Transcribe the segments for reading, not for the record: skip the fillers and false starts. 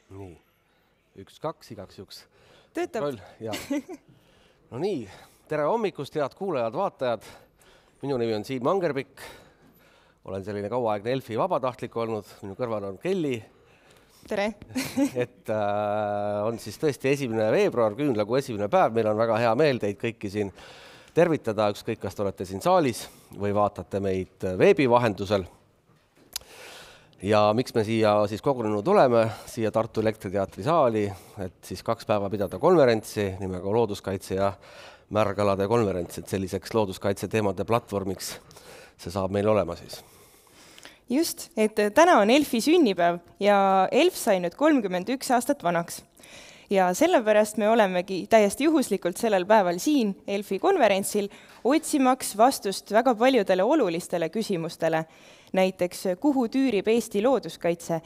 Nii, 1, 2, igaks juks. Töötab. No nii, tere hommikust, head kuulajad, vaatajad. Minu nimi on Siim Angerpikk. Olen selline kauaaegne ELFi vabatahtlik olnud. Minu kõrval on Kelly. Tere. Et on siis tõesti 1. veebruar, küünlagu esimene päev. Meil on väga hea meel teid kõiki siin tervitada. Ükskõik, kas te olete siin saalis või vaatate meid veebi vahendusel. Ja miks me siia siis kogunenud oleme, siia Tartu Elektriteatri saali, et siis 2 päeva pidada konverentsi nimega Looduskaitse ja märgalade konverents, et selliseks looduskaitse teemade platvormiks see saab meil olema siis. Just, et täna on ELFi sünnipäev ja ELF sai nüüd 31 aastat vanaks. Ja sellepärast me olemegi täiesti juhuslikult sellel päeval siin ELFi konverentsil otsimaks vastust väga paljudele olulistele küsimustele. Näiteks, kuhu tüürib Eesti looduskaitse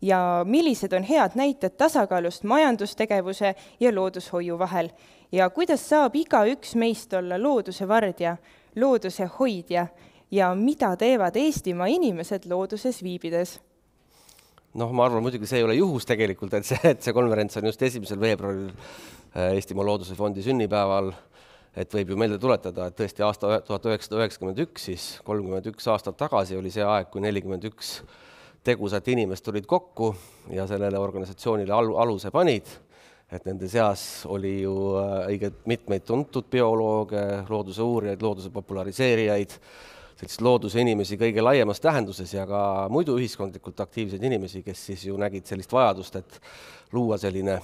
ja millised on head näited tasakaalust majandustegevuse ja loodushoiu vahel ja kuidas saab igaüks meist olla looduse vardja, looduse hoidja ja mida teevad Eestimaa inimesed looduses viibides. Ma arvan, muidugi see ei ole juhus tegelikult, et see konverents on just 1. veebruaril Eestimaa Looduse Fondi sünnipäeval. Et võib ju meelde tuletada, et tõesti aasta 1991, siis 31 aastat tagasi oli see aeg, kui 41 tegusat inimest tulid kokku ja sellele organisatsioonile aluse panid. Et nende seas oli ju õige mitmeid tuntud biolooge, looduse uurijaid, looduse populariseerijaid, looduse inimesi kõige laiemas tähenduses ja ka muidu ühiskondlikult aktiivseid inimesi, kes siis ju nägid sellist vajadust, et luua selline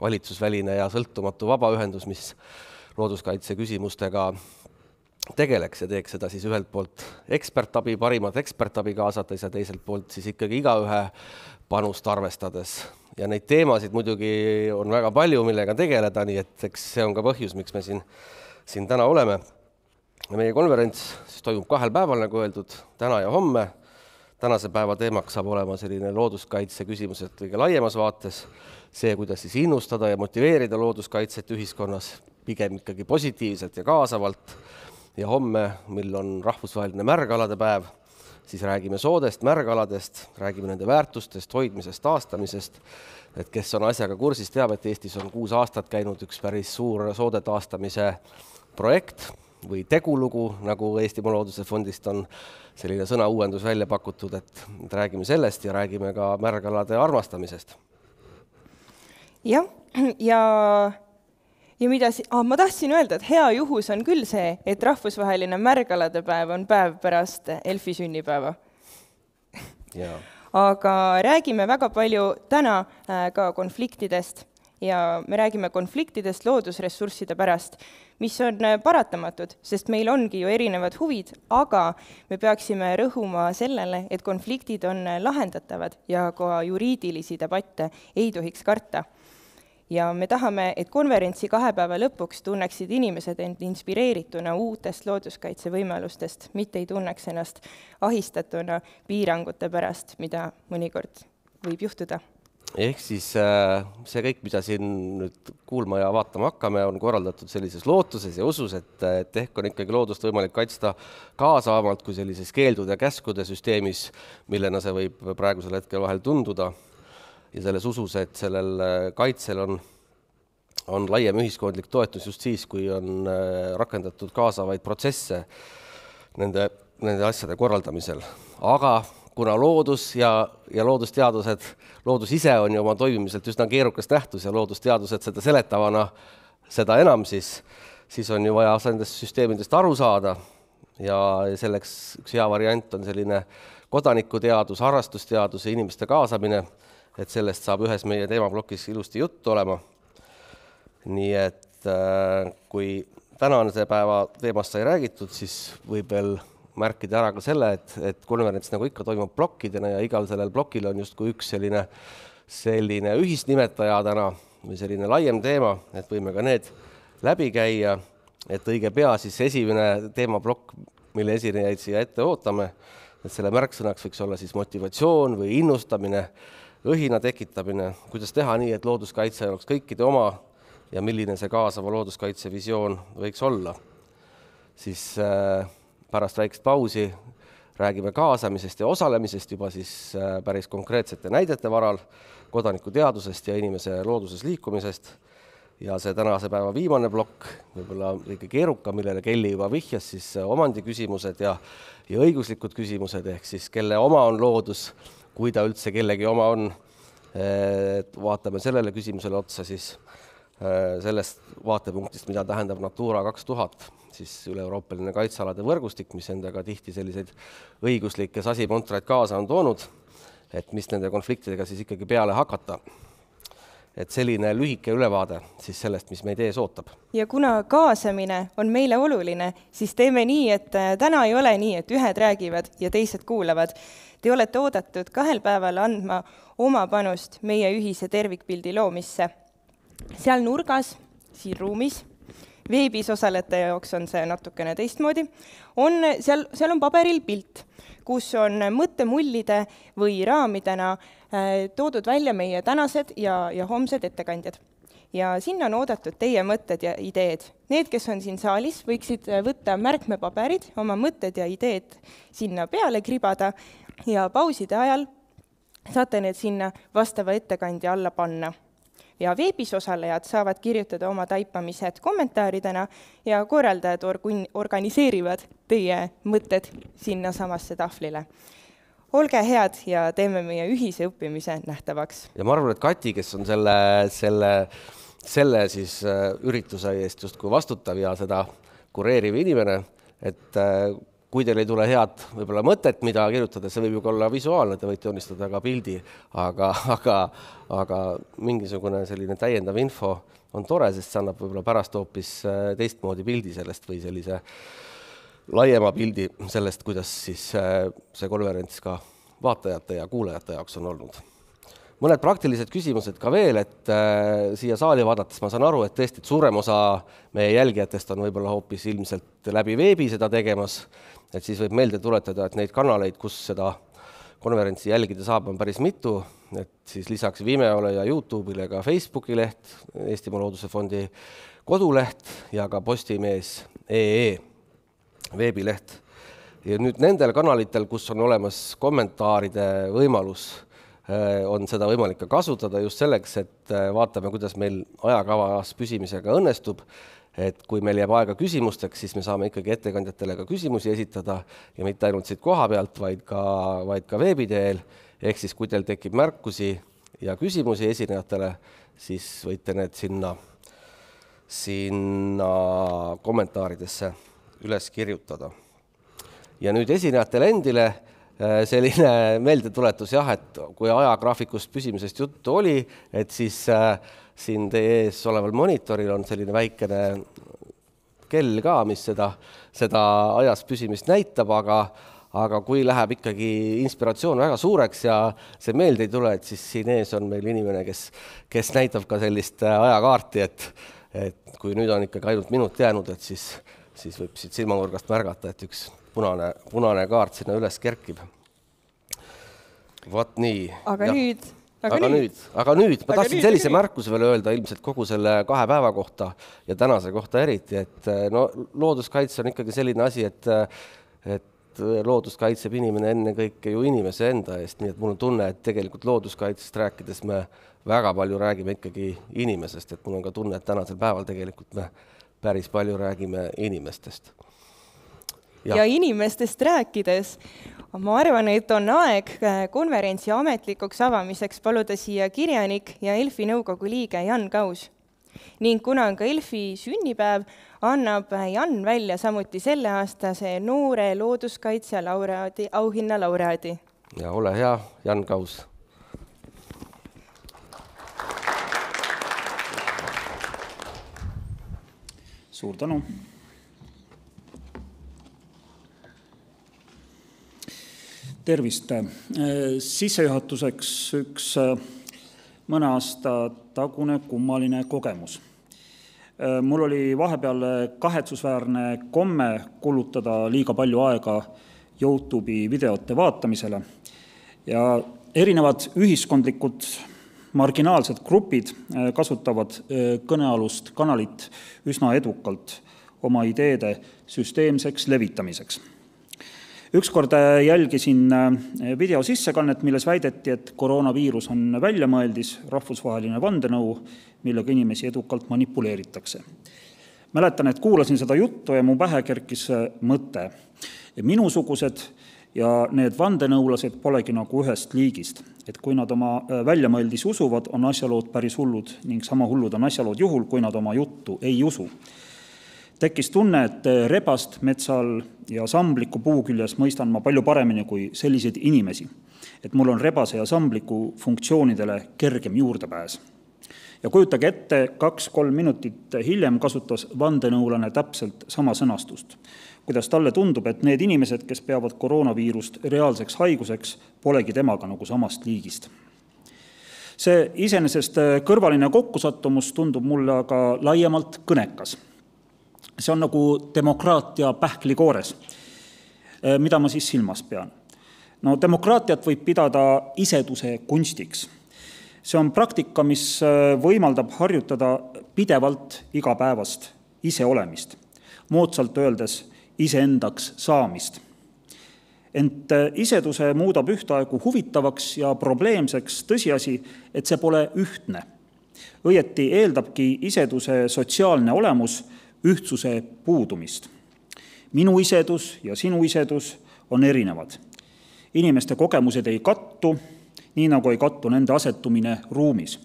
valitsusväline ja sõltumatu vabaühendus, mis looduskaitse küsimustega tegeleks ja teeks seda siis ühelt poolt ekspertabi, parimat ekspertabi kaasates ja teiselt poolt siis ikkagi igaühe panust arvestades. Ja neid teemasid muidugi on väga palju, millega tegeleda, nii et eks see on ka põhjus, miks me siin täna oleme. Ja meie konverents siis toimub 2 päeval, nagu öeldud, täna ja homme. Tänase päeva teemaks saab olema selline looduskaitse küsimused kõige laiemas vaates, see, kuidas siis innustada ja motiveerida looduskaitset ühiskonnas, pigem ikkagi positiivselt ja kaasavalt. Ja homme, mil on rahvusvaheline märgalade päev, siis räägime soodest, märgaladest, räägime nende väärtustest, hoidmisest, taastamisest. Et kes on asjaga kursis, teab, et Eestis on 6 aastat käinud üks päris suur soode taastamise projekt või tegulugu, nagu Eestimaa Looduse Fondist on selline sõna uuendus välja pakutud, et räägime sellest ja räägime ka märgalade armastamisest. Jah, ja mida ma tahtsin öelda, et hea juhus on küll see, et rahvusvaheline märgalade päev on päev pärast ELFi sünnipäeva. Aga räägime väga palju täna ka konfliktidest ja me räägime konfliktidest loodusressursside pärast, mis on paratamatud, sest meil ongi ju erinevad huvid, aga me peaksime rõhuma sellele, et konfliktid on lahendatavad ja ka juriidilisi debatte ei tohiks karta. Ja me tahame, et konverentsi 2 päeva lõpuks tunneksid inimesed end inspireerituna uutest looduskaitse võimalustest, mitte ei tunneks ennast ahistatuna piirangute pärast, mida mõnikord võib juhtuda. Ehk siis see kõik, mida siin nüüd kuulma ja vaatama hakkame, on korraldatud sellises lootuses ja usus, et ehk on ikkagi loodust võimalik kaitsta kaasavamalt kui sellises keeldude ja käskude süsteemis, millena see võib praegusel hetkel vahel tunduda. Ja selles usus, et sellel kaitsel on laiem ühiskondlik toetus just siis, kui on rakendatud kaasavaid protsesse nende asjade korraldamisel. Aga kuna loodus ja loodusteadused, loodus ise on ju oma toimimiselt üsna keerukas nähtus ja loodusteadused seda seletavana, seda enam siis on ju vaja nendest süsteemidest aru saada ja selleks üks hea variant on selline kodanikuteadus, harrastusteadus ja inimeste kaasamine, et sellest saab ühes meie teemaplokis ilusti juttu olema. Nii et kui tänase päeva teemast sai räägitud, siis võib veel märkida ära ka selle, et konverents nagu ikka toimub plokkidena ja igal sellel plokil on justkui üks selline ühisnimetaja täna või selline laiem teema, et võime ka need läbi käia, et õige pea siis esimene teemaplokk, mille esinejaid siia ette ootame, et selle märksõnaks võiks olla siis motivatsioon või innustamine, õhina tekitamine, kuidas teha nii, et looduskaitse oleks kõikide oma ja milline see kaasava looduskaitse visioon võiks olla. Siis pärast väikest pausi räägime kaasamisest ja osalemisest juba siis päris konkreetsete näidete varal, kodanikuteadusest ja inimese looduses liikumisest. Ja see tänase päeva viimane plokk, võib-olla kõige keerukam, millele Kelly juba vihjas, siis omandi küsimused ja õiguslikud küsimused, ehk siis kelle oma on loodus, kui ta üldse kellegi oma on. Vaatame sellele küsimusele otsa siis sellest vaatepunktist, mida tähendab Natura 2000, siis üle-euroopaline kaitsealade võrgustik, mis endaga tihti selliseid õiguslikke sasimontraid kaasa on toonud, et mis nende konfliktidega siis ikkagi peale hakata. Et selline lühike ülevaade siis sellest, mis meid ees ootab. Ja kuna kaasamine on meile oluline, siis teeme nii, et täna ei ole nii, et ühed räägivad ja teised kuulavad. Te olete oodatud 2 päeval andma oma panust meie ühise tervikpildi loomisse. Seal nurgas, siin ruumis, veebis osalejate jaoks on see natukene teistmoodi, seal on paberil pilt, kus on mõttemullide või raamidena toodud välja meie tänased ja homsed ettekandjad. Ja sinna on oodatud teie mõtted ja ideed. Need, kes on siin saalis, võiksid võtta märkmepaberid, oma mõtted ja ideed sinna peale kribada ja pauside ajal saate need sinna vastava ettekandja alla panna. Ja veebis osalejad saavad kirjutada oma taipamised kommentaaridena ja korraldajad organiseerivad teie mõtted sinna samasse tahvlile. Olge head ja teeme meie ühise õppimise nähtavaks. Ja ma arvan, et Kati, kes on selle siis ürituse eest justkui vastutav ja seda kureeriv inimene, et kui teil ei tule head võib-olla mõtet, mida kirjutada, see võib ju olla visuaalne, te võite joonistada ka pildi, aga mingisugune selline täiendav info on tore, sest see annab võib-olla pärast hoopis teistmoodi pildi sellest või sellise laiema pildi sellest, kuidas siis see konverents ka vaatajate ja kuulajate jaoks on olnud. Mõned praktilised küsimused ka veel, et siia saali vaadates ma saan aru, et tõesti suurem osa meie jälgijatest on võib-olla hoopis ilmselt läbi veebi seda tegemas, et siis võib meelde tuletada, et neid kanaleid, kus seda konverentsi jälgida saab, on päris mitu, et siis lisaks Vimeole ja YouTube'ile ka Facebooki leht, Eestimaa Looduse Fondi koduleht ja ka Postimees.ee veebileht. Ja nüüd nendel kanalitel, kus on olemas kommentaaride võimalus, on seda võimalik ka kasutada just selleks, et vaatame, kuidas meil ajakavas püsimisega õnnestub, et kui meil jääb aega küsimusteks, siis me saame ikkagi ettekandjatele ka küsimusi esitada ja mitte ainult siit koha pealt, vaid ka veebiteel. Ehk siis, kui teil tekib märkusi ja küsimusi esinejatele, siis võite need sinna kommentaaridesse üles kirjutada. Ja nüüd esinejatele endile selline meeldetuletus, jah, et kui ajagraafikust püsimisest juttu oli, et siis siin teie ees oleval monitoril on selline väikene kell ka, mis seda ajas püsimist näitab, aga kui läheb ikkagi inspiratsioon väga suureks ja see meelde ei tule, et siis siin ees on meil inimene, kes näitab ka sellist ajakaarti, et kui nüüd on ikkagi ainult minut jäänud, et siis võib siit silmanurgast märgata, et üks punane kaart sinna üles kerkib. Vaat nii. Aga nüüd. Ma tahtsin sellise märkuse veel öelda ilmselt kogu selle 2 päeva kohta ja tänase kohta eriti, et looduskaitse on ikkagi selline asi, et loodust kaitseb inimene enne kõike ju inimese enda eest, nii et mul on tunne, et tegelikult looduskaitsest rääkides me väga palju räägime ikkagi inimesest, et mul on ka tunne, et tänasel päeval tegelikult me päris palju räägime inimestest. Ja inimestest rääkides, ma arvan, et on aeg konverentsi ametlikuks avamiseks paluda siia kirjanik ja ELFi nõukogu liige Jan Kaus. Ning kuna on ka ELFi sünnipäev, annab Jan välja samuti selle aastase noore looduskaitse auhinna laureaadi. Ja ole hea, Jan Kaus. Suur tänu. Tervist. Sissejuhatuseks üks mõne aasta tagune kummaline kogemus. Mul oli vahepeal kahetsusväärne komme kulutada liiga palju aega YouTube'i videote vaatamisele ja erinevad ühiskondlikud marginaalsed grupid kasutavad kõnealust kanalit üsna edukalt oma ideede süsteemseks levitamiseks. Ükskord jälgisin video sissekannet, milles väideti, et koroonaviirus on väljamõeldis, rahvusvaheline vandenõu, millega inimesi edukalt manipuleeritakse. Mäletan, et kuulasin seda juttu ja mu pähe kerkis mõte. Minusugused ja need vandenõulased polegi nagu ühest liigist. Et kui nad oma väljamõeldis usuvad, on asjalood päris hullud ning sama hullud on asjalood juhul, kui nad oma juttu ei usu. Tekkis tunne, et rebast metsal ja sambliku puuküljes mõistan ma palju paremini kui selliseid inimesi, et mul on rebase ja sambliku funktsioonidele kergem juurdepääs. Ja kujutage ette, 2-3 minutit hiljem kasutas vandenõulane täpselt sama sõnastust, kuidas talle tundub, et need inimesed, kes peavad koroonaviirust reaalseks haiguseks, polegi temaga nagu samast liigist. See iseenesest kõrvaline kokkusattumus tundub mulle aga laiemalt kõnekas. See on nagu demokraatia pähklikoores. Mida ma siis silmas pean? No, demokraatiat võib pidada iseduse kunstiks. See on praktika, mis võimaldab harjutada pidevalt igapäevast iseolemist, moodsalt öeldes iseendaks saamist. Ent iseduse muudab ühtaegu huvitavaks ja probleemseks tõsiasi, et see pole ühtne. Õieti eeldabki iseduse sotsiaalne olemus ühtsuse puudumist. Minu isedus ja sinu isedus on erinevad. Inimeste kogemused ei kattu, nii nagu ei kattu nende asetumine ruumis.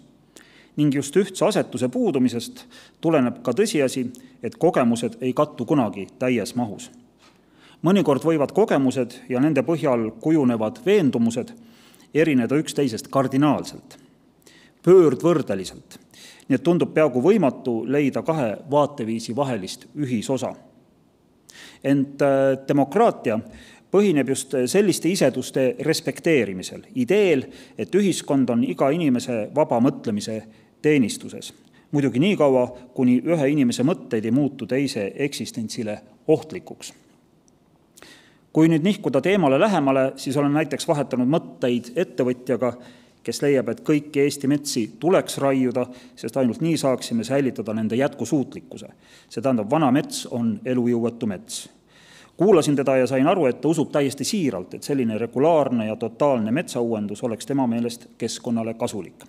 Ning just ühtse asetuse puudumisest tuleneb ka tõsiasi, et kogemused ei kattu kunagi täies mahus. Mõnikord võivad kogemused ja nende põhjal kujunevad veendumused erineda üksteisest kardinaalselt, pöördvõrdeliselt. Nii et tundub peaaegu võimatu leida kahe vaateviisi vahelist ühisosa. Ent demokraatia põhineb just selliste iseduste respekteerimisel, ideel, et ühiskond on iga inimese vaba mõtlemise teenistuses. Muidugi nii kaua, kuni ühe inimese mõtteid ei muutu teise eksistentsile ohtlikuks. Kui nüüd nihkuda teemale lähemale, siis olen näiteks vahetanud mõtteid ettevõtjaga, kes leiab, et kõiki Eesti metsi tuleks raiuda, sest ainult nii saaksime säilitada nende jätkusuutlikkuse. See tähendab, vana mets on elujõuetu mets. Kuulasin teda ja sain aru, et ta usub täiesti siiralt, et selline regulaarne ja totaalne metsauuendus oleks tema meelest keskkonnale kasulik.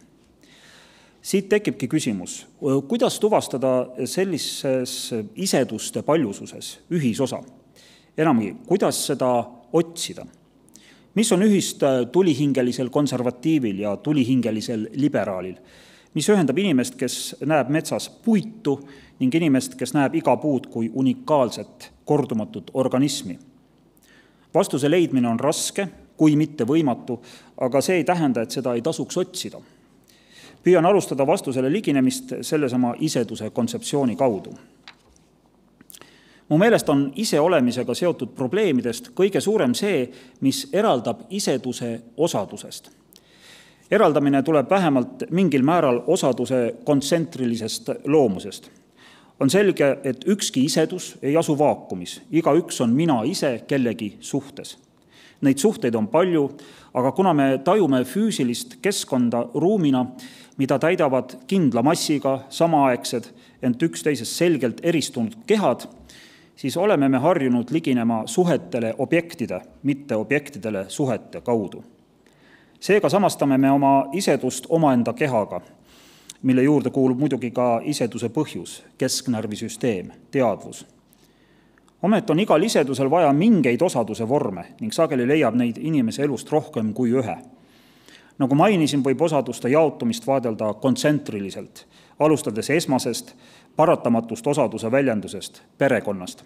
Siit tekibki küsimus, kuidas tuvastada sellises iseduste paljususes ühisosa? Enamgi, kuidas seda otsida? Mis on ühist tulihingelisel konservatiivil ja tulihingelisel liberaalil? Mis ühendab inimest, kes näeb metsas puitu ning inimest, kes näeb iga puud kui unikaalset, kordumatut organismi? Vastuse leidmine on raske, kui mitte võimatu, aga see ei tähenda, et seda ei tasuks otsida. Püüan alustada vastusele liginemist sellesama iseduse kontseptsiooni kaudu. Mu meelest on iseolemisega seotud probleemidest kõige suurem see, mis eraldab iseduse osadusest. Eraldamine tuleb vähemalt mingil määral osaduse kontsentrilisest loomusest. On selge, et ükski isedus ei asu vaakumis. Iga üks on mina ise kellegi suhtes. Neid suhteid on palju, aga kuna me tajume füüsilist keskkonda ruumina, mida täidavad kindla massiga samaaegsed, ent üksteisest selgelt eristunud kehad, siis oleme me harjunud liginema suhetele objektide, mitte objektidele suhete kaudu. Seega samastame me oma isedust omaenda kehaga, mille juurde kuulub muidugi ka iseduse põhjus, kesknärvisüsteem, teadvus. Omet on igal isedusel vaja mingeid osaduse vorme ning sageli leiab neid inimese elust rohkem kui ühe. Nagu mainisin, võib osaduste jaotumist vaadelda kontsentriliselt, alustades esmasest, paratamatust osaduse väljendusest, perekonnast.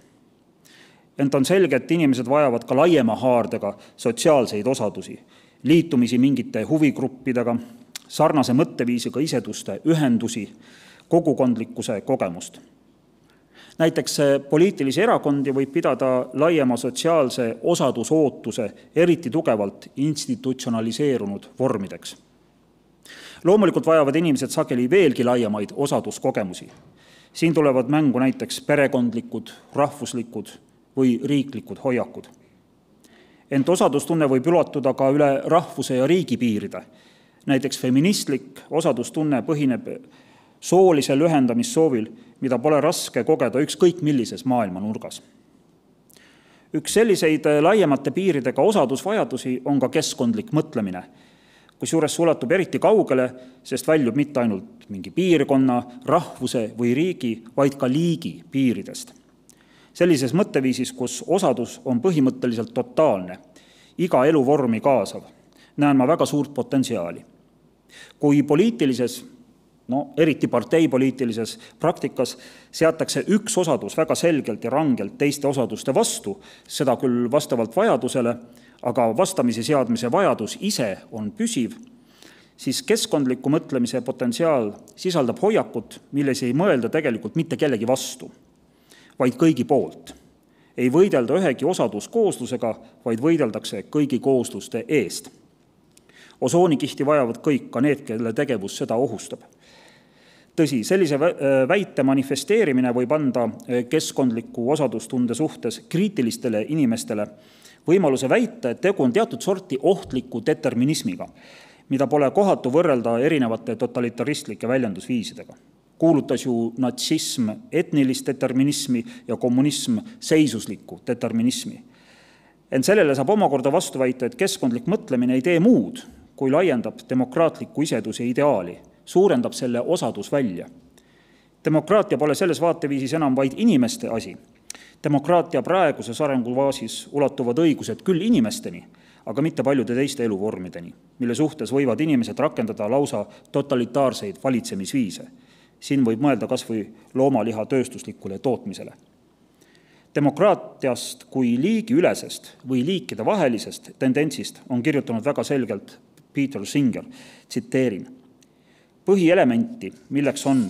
Ent on selge, et inimesed vajavad ka laiema haardega sotsiaalseid osadusi, liitumisi mingite huvigruppidega, sarnase mõtteviisiga iseduste ühendusi, kogukondlikkuse kogemust. Näiteks poliitilisi erakondi võib pidada laiema sotsiaalse osadusootuse eriti tugevalt institutsionaliseerunud vormideks. Loomulikult vajavad inimesed sageli veelgi laiemaid osaduskogemusi. Siin tulevad mängu näiteks perekondlikud, rahvuslikud või riiklikud hoiakud. Ent osadustunne võib ulatuda ka üle rahvuse ja riigi piiride. Näiteks feministlik osadustunne põhineb soolisel ühendamissoovil, mida pole raske kogeda ükskõik millises maailmanurgas. Üks selliseid laiemate piiridega osadusvajadusi on ka keskkondlik mõtlemine, kusjuures ulatub eriti kaugele, sest väljub mitte ainult mingi piirkonna, rahvuse või riigi, vaid ka liigi piiridest. Sellises mõtteviisis, kus osadus on põhimõtteliselt totaalne, iga eluvormi kaasav, näen ma väga suurt potentsiaali. Kui poliitilises, eriti parteipoliitilises praktikas seatakse üks osadus väga selgelt ja rangelt teiste osaduste vastu, seda küll vastavalt vajadusele, aga vastamise seadmise vajadus ise on püsiv, siis keskkondliku mõtlemise potentsiaal sisaldab hoiakut, milles ei mõelda tegelikult mitte kellegi vastu, vaid kõigi poolt. Ei võidelda ühegi osaduskooslusega, vaid võideldakse kõigi koosluste eest. Osoonikihti vajavad kõik, ka need, kelle tegevus seda ohustab. Tõsi, sellise väite manifesteerimine võib anda keskkondliku osadustunde suhtes kriitilistele inimestele võimaluse väita, et tegu on teatud sorti ohtliku determinismiga, mida pole kohatu võrrelda erinevate totalitaristlike väljendusviisidega. Kuulutas ju natsism etnilist determinismi ja kommunism seisuslikku determinismi. Ent sellele saab omakorda vastu väita, et keskkondlik mõtlemine ei tee muud, kui laiendab demokraatliku iseduse ideaali, suurendab selle osadus välja. Demokraatia pole selles vaateviisis enam vaid inimeste asi. Demokraatia praeguses arenguvaasis ulatuvad õigused küll inimesteni, aga mitte paljude teiste eluvormideni, mille suhtes võivad inimesed rakendada lausa totalitaarseid valitsemisviise. Siin võib mõelda kas või loomaliha tööstuslikule tootmisele. Demokraatiast kui liigiülesest või liikide vahelisest tendentsist on kirjutanud väga selgelt Peter Singer, tsiteerin. Põhielementi, milleks on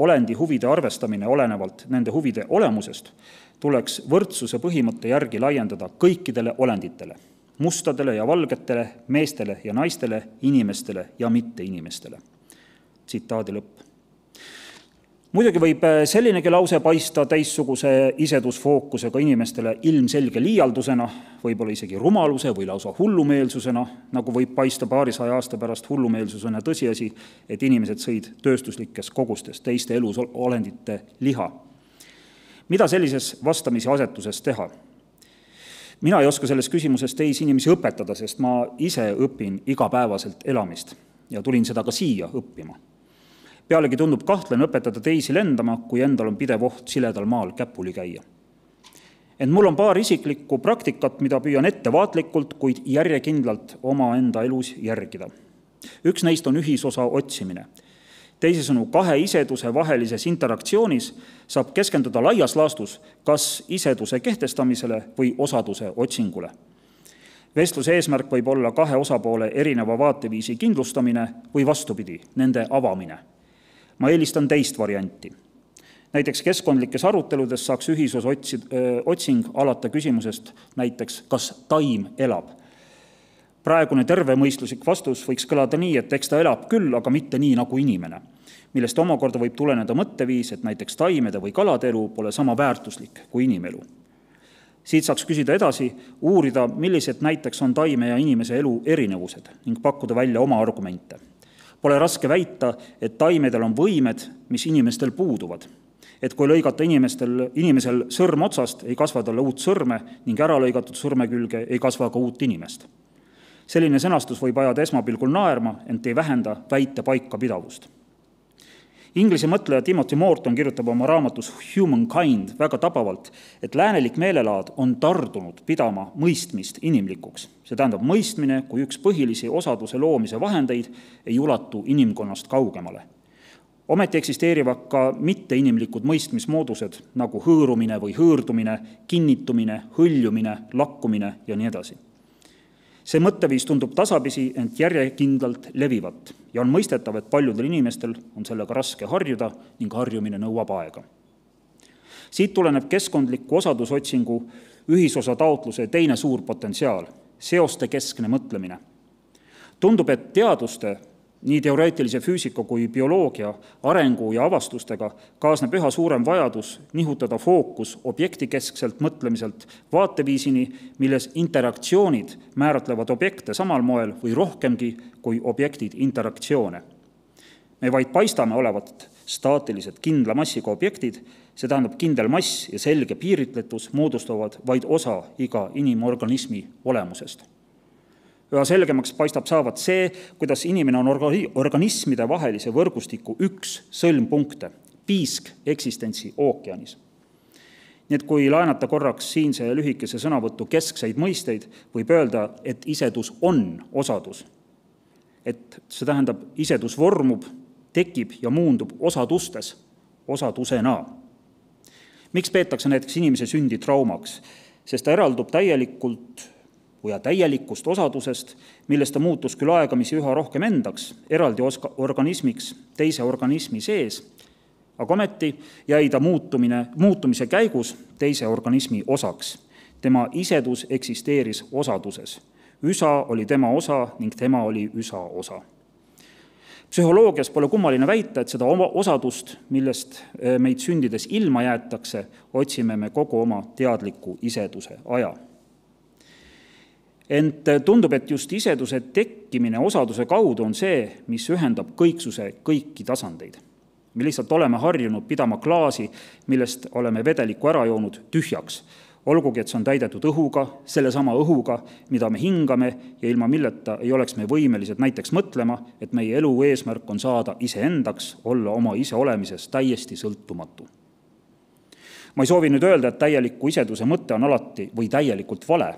olendi huvide arvestamine olenevalt nende huvide olemusest, tuleks võrdsuse põhimõtte järgi laiendada kõikidele olenditele, mustadele ja valgetele, meestele ja naistele, inimestele ja mitte inimestele. Tsitaadi lõpp. Muidugi võib sellinegi lause paista täissuguse isedusfookusega inimestele ilmselge liialdusena, võib-olla isegi rumaluse või lausa hullumeelsusena, nagu võib paista paarisaja aasta pärast hullumeelsusena tõsiasi, et inimesed sõid tööstuslikes kogustes teiste elusolendite liha. Mida sellises vastamise asetuses teha? Mina ei oska selles küsimuses teisi inimesi õpetada, sest ma ise õpin igapäevaselt elamist ja tulin seda ka siia õppima. Pealegi tundub kahtlane õpetada teisi lendama, kui endal on pidev oht siledal maal käpuli käia. Ent mul on paar isiklikku praktikat, mida püüan ettevaatlikult, kuid järjekindlalt oma enda elus järgida. Üks neist on ühisosa otsimine. Teisisõnu, kahe iseduse vahelises interaktsioonis saab keskenduda laias laastus kas iseduse kehtestamisele või osaduse otsingule. Vestluse eesmärk võib olla kahe osapoole erineva vaateviisi kindlustamine või vastupidi, nende avamine. Ma eelistan teist varianti. Näiteks keskkondlikes aruteludes saaks ühisos otsing alata küsimusest näiteks, kas taim elab. Praegune tervemõistuslik vastus võiks kõlada nii, et eks ta elab küll, aga mitte nii nagu inimene, millest omakorda võib tuleneda mõtteviis, et näiteks taimede või kalade elu pole sama väärtuslik kui inimelu. Siit saaks küsida edasi, uurida, millised näiteks on taime ja inimese elu erinevused ning pakkuda välja oma argumente. Pole raske väita, et taimedel on võimed, mis inimestel puuduvad. Et kui lõigata inimesel sõrm otsast, ei kasva talle uut sõrme ning ära lõigatud sõrme külge ei kasva ka uut inimest. Selline sõnastus võib ajada esmapilgul naerma, ent ei vähenda väite paikapidavust. Inglise mõtleja Timothy Morton kirjutab oma raamatus Humankind väga tabavalt, et läänelik meelelaad on tardunud pidama mõistmist inimlikuks. See tähendab mõistmine, kui üks põhilisi osaduse loomise vahendeid ei ulatu inimkonnast kaugemale. Ometi eksisteerivad ka mitteinimlikud mõistmismoodused nagu hõõrumine või hõõrdumine, kinnitumine, hõljumine, lakkumine ja nii edasi. See mõtteviis tundub tasapisi, ent järjekindlalt levivat ja on mõistetav, et paljudel inimestel on sellega raske harjuda ning harjumine nõuab aega. Siit tuleneb keskkondliku osadusotsingu ühisosa taotluse teine suur potentsiaal, seoste keskne mõtlemine. Tundub, et teaduste, nii teoreetilise füüsika kui bioloogia, arengu ja avastustega kaasneb üha suurem vajadus nihutada fookus objektikeskselt mõtlemiselt vaateviisini, milles interaktsioonid määratlevad objekte samal moel või rohkemgi kui objektid interaktsioone. Me vaid paistame olevat Staatilised kindla massiga objektid, see tähendab kindel mass ja selge piiritletus moodustavad vaid osa iga inimorganismi olemusest. Üha selgemaks paistab saavat see, kuidas inimene on organismide vahelise võrgustiku üks sõlmpunkte, piisk eksistentsi ookeanis. Nii et kui laenata korraks siinse lühikese sõnavõttu keskseid mõisteid, võib öelda, et isedus on osadus. Et see tähendab, isedus vormub, tekib ja muundub osadustes, osadusena. Miks peetakse näiteks inimese sündi traumaks? Sest ta eraldub täielikust osadusest, millest ta muutus küll aegamisi üha rohkem endaks, eraldi organismiks teise organismi sees, aga ometi jäi ta muutumise käigus teise organismi osaks. Tema isedus eksisteeris osaduses. Üsa oli tema osa ning tema oli üsa osa. Psühholoogias pole kummaline väita, et seda osadust, millest meid sündides ilma jäetakse, otsime me kogu oma teadliku iseduse aja. Ent tundub, et just iseduse tekkimine osaduse kaudu on see, mis ühendab kõiksuse kõiki tasandeid. Me lihtsalt oleme harjunud pidama klaasi, millest oleme vedelikku ära joonud tühjaks. Olgugi, et see on täidetud õhuga, selle sama õhuga, mida me hingame ja ilma milleta ei oleks me võimelised näiteks mõtlema, et meie elu eesmärk on saada iseendaks, olla oma ise olemises täiesti sõltumatu. Ma ei soovi nüüd öelda, et täieliku iseduse mõte on alati või täielikult vale.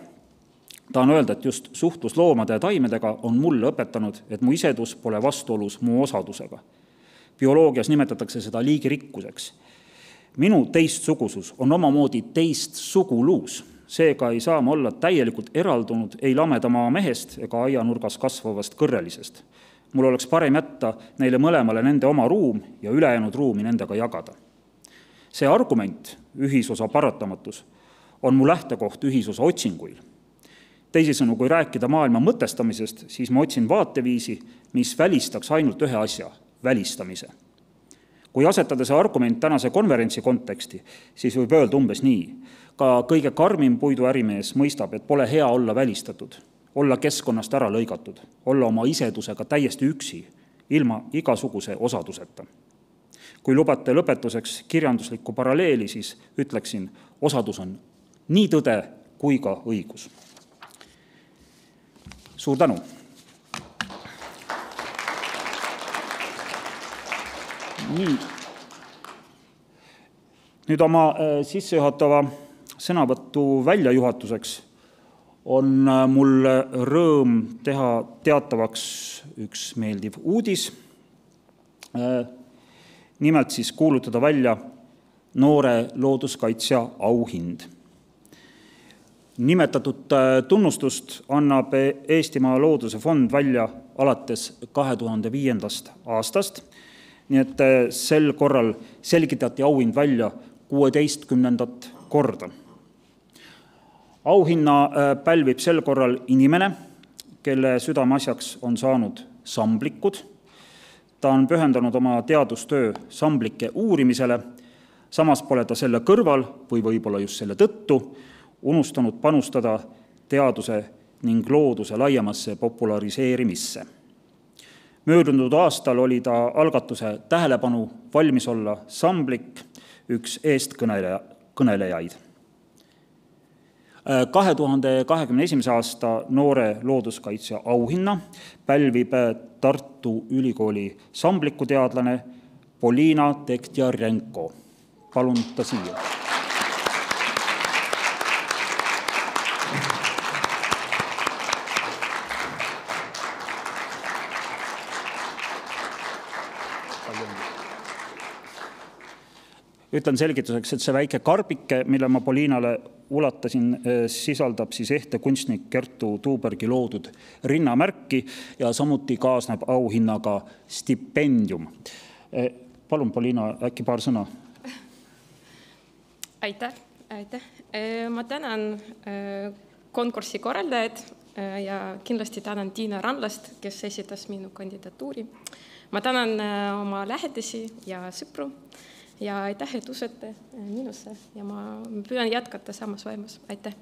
Tahan öelda, et just suhtlus loomade ja taimedega on mulle õpetanud, et mu isedus pole vastuolus mu osadusega. Bioloogias nimetatakse seda liigirikkuseks. Minu teistsugusus on omamoodi teist suguluus. Seega ei saa ma olla täielikult eraldunud ei lamedamaa mehest ega aianurgas kasvavast kõrrelisest. Mul oleks parem jätta neile mõlemale nende oma ruum ja ülejäänud ruumi nendega jagada. See argument, ühisosa paratamatus, on mu lähtekoht ühisosa otsinguil. Teisisõnu, kui rääkida maailma mõtestamisest, siis ma otsin vaateviisi, mis välistaks ainult ühe asja, välistamise. Kui asetada see argument tänase konverentsi konteksti, siis võib öelda umbes nii. Ka kõige karmim puiduärimees mõistab, et pole hea olla välistatud, olla keskkonnast ära lõigatud, olla oma isedusega täiesti üksi, ilma igasuguse osaduseta. Kui lubate lõpetuseks kirjanduslikku paralleeli, siis ütleksin, osadus on nii tõde kui ka õigus. Suur tänu! Nii. Nüüd oma sissejuhatava sõnavõttu väljajuhatuseks on mul rõõm teha teatavaks üks meeldiv uudis. Nimelt siis kuulutada välja noore looduskaitsja auhind. Nimetatud tunnustust annab Eestimaa Looduse fond välja alates 2005. aastast, nii et sel korral selgitati auhind välja 16. korda. Auhinna pälvib sel korral inimene, kelle südameasjaks on saanud samblikud. Ta on pühendanud oma teadustöö samblike uurimisele, samas pole ta selle kõrval või võib-olla just selle tõttu unustanud panustada teaduse ning looduse laiemasse populariseerimisse. Möödunud aastal oli ta algatuse tähelepanu valmis olla samblik üks eestkõnelejaid. 2021. aasta noore looduskaitsja auhinna pälvib Tartu Ülikooli samblikuteadlane Polina Tektjarenko. Palun ta siia. Ütlen selgituseks, et see väike karbike, mille ma Polinale ulatasin, sisaldab siis kunstnik Kertu Tuubergi loodud rinnamärki ja samuti kaasneb auhinnaga stipendium. Palun, Polina, äkki paar sõna? Aitäh. Ma tänan konkursi korraldajad ja kindlasti tänan Tiina Ranlast, kes esitas minu kandidatuuri. Ma tänan oma lähedasi ja sõpru. Ja aitäh, et usute minusse ja ma püüan jätkata samas vaimus. Aitäh!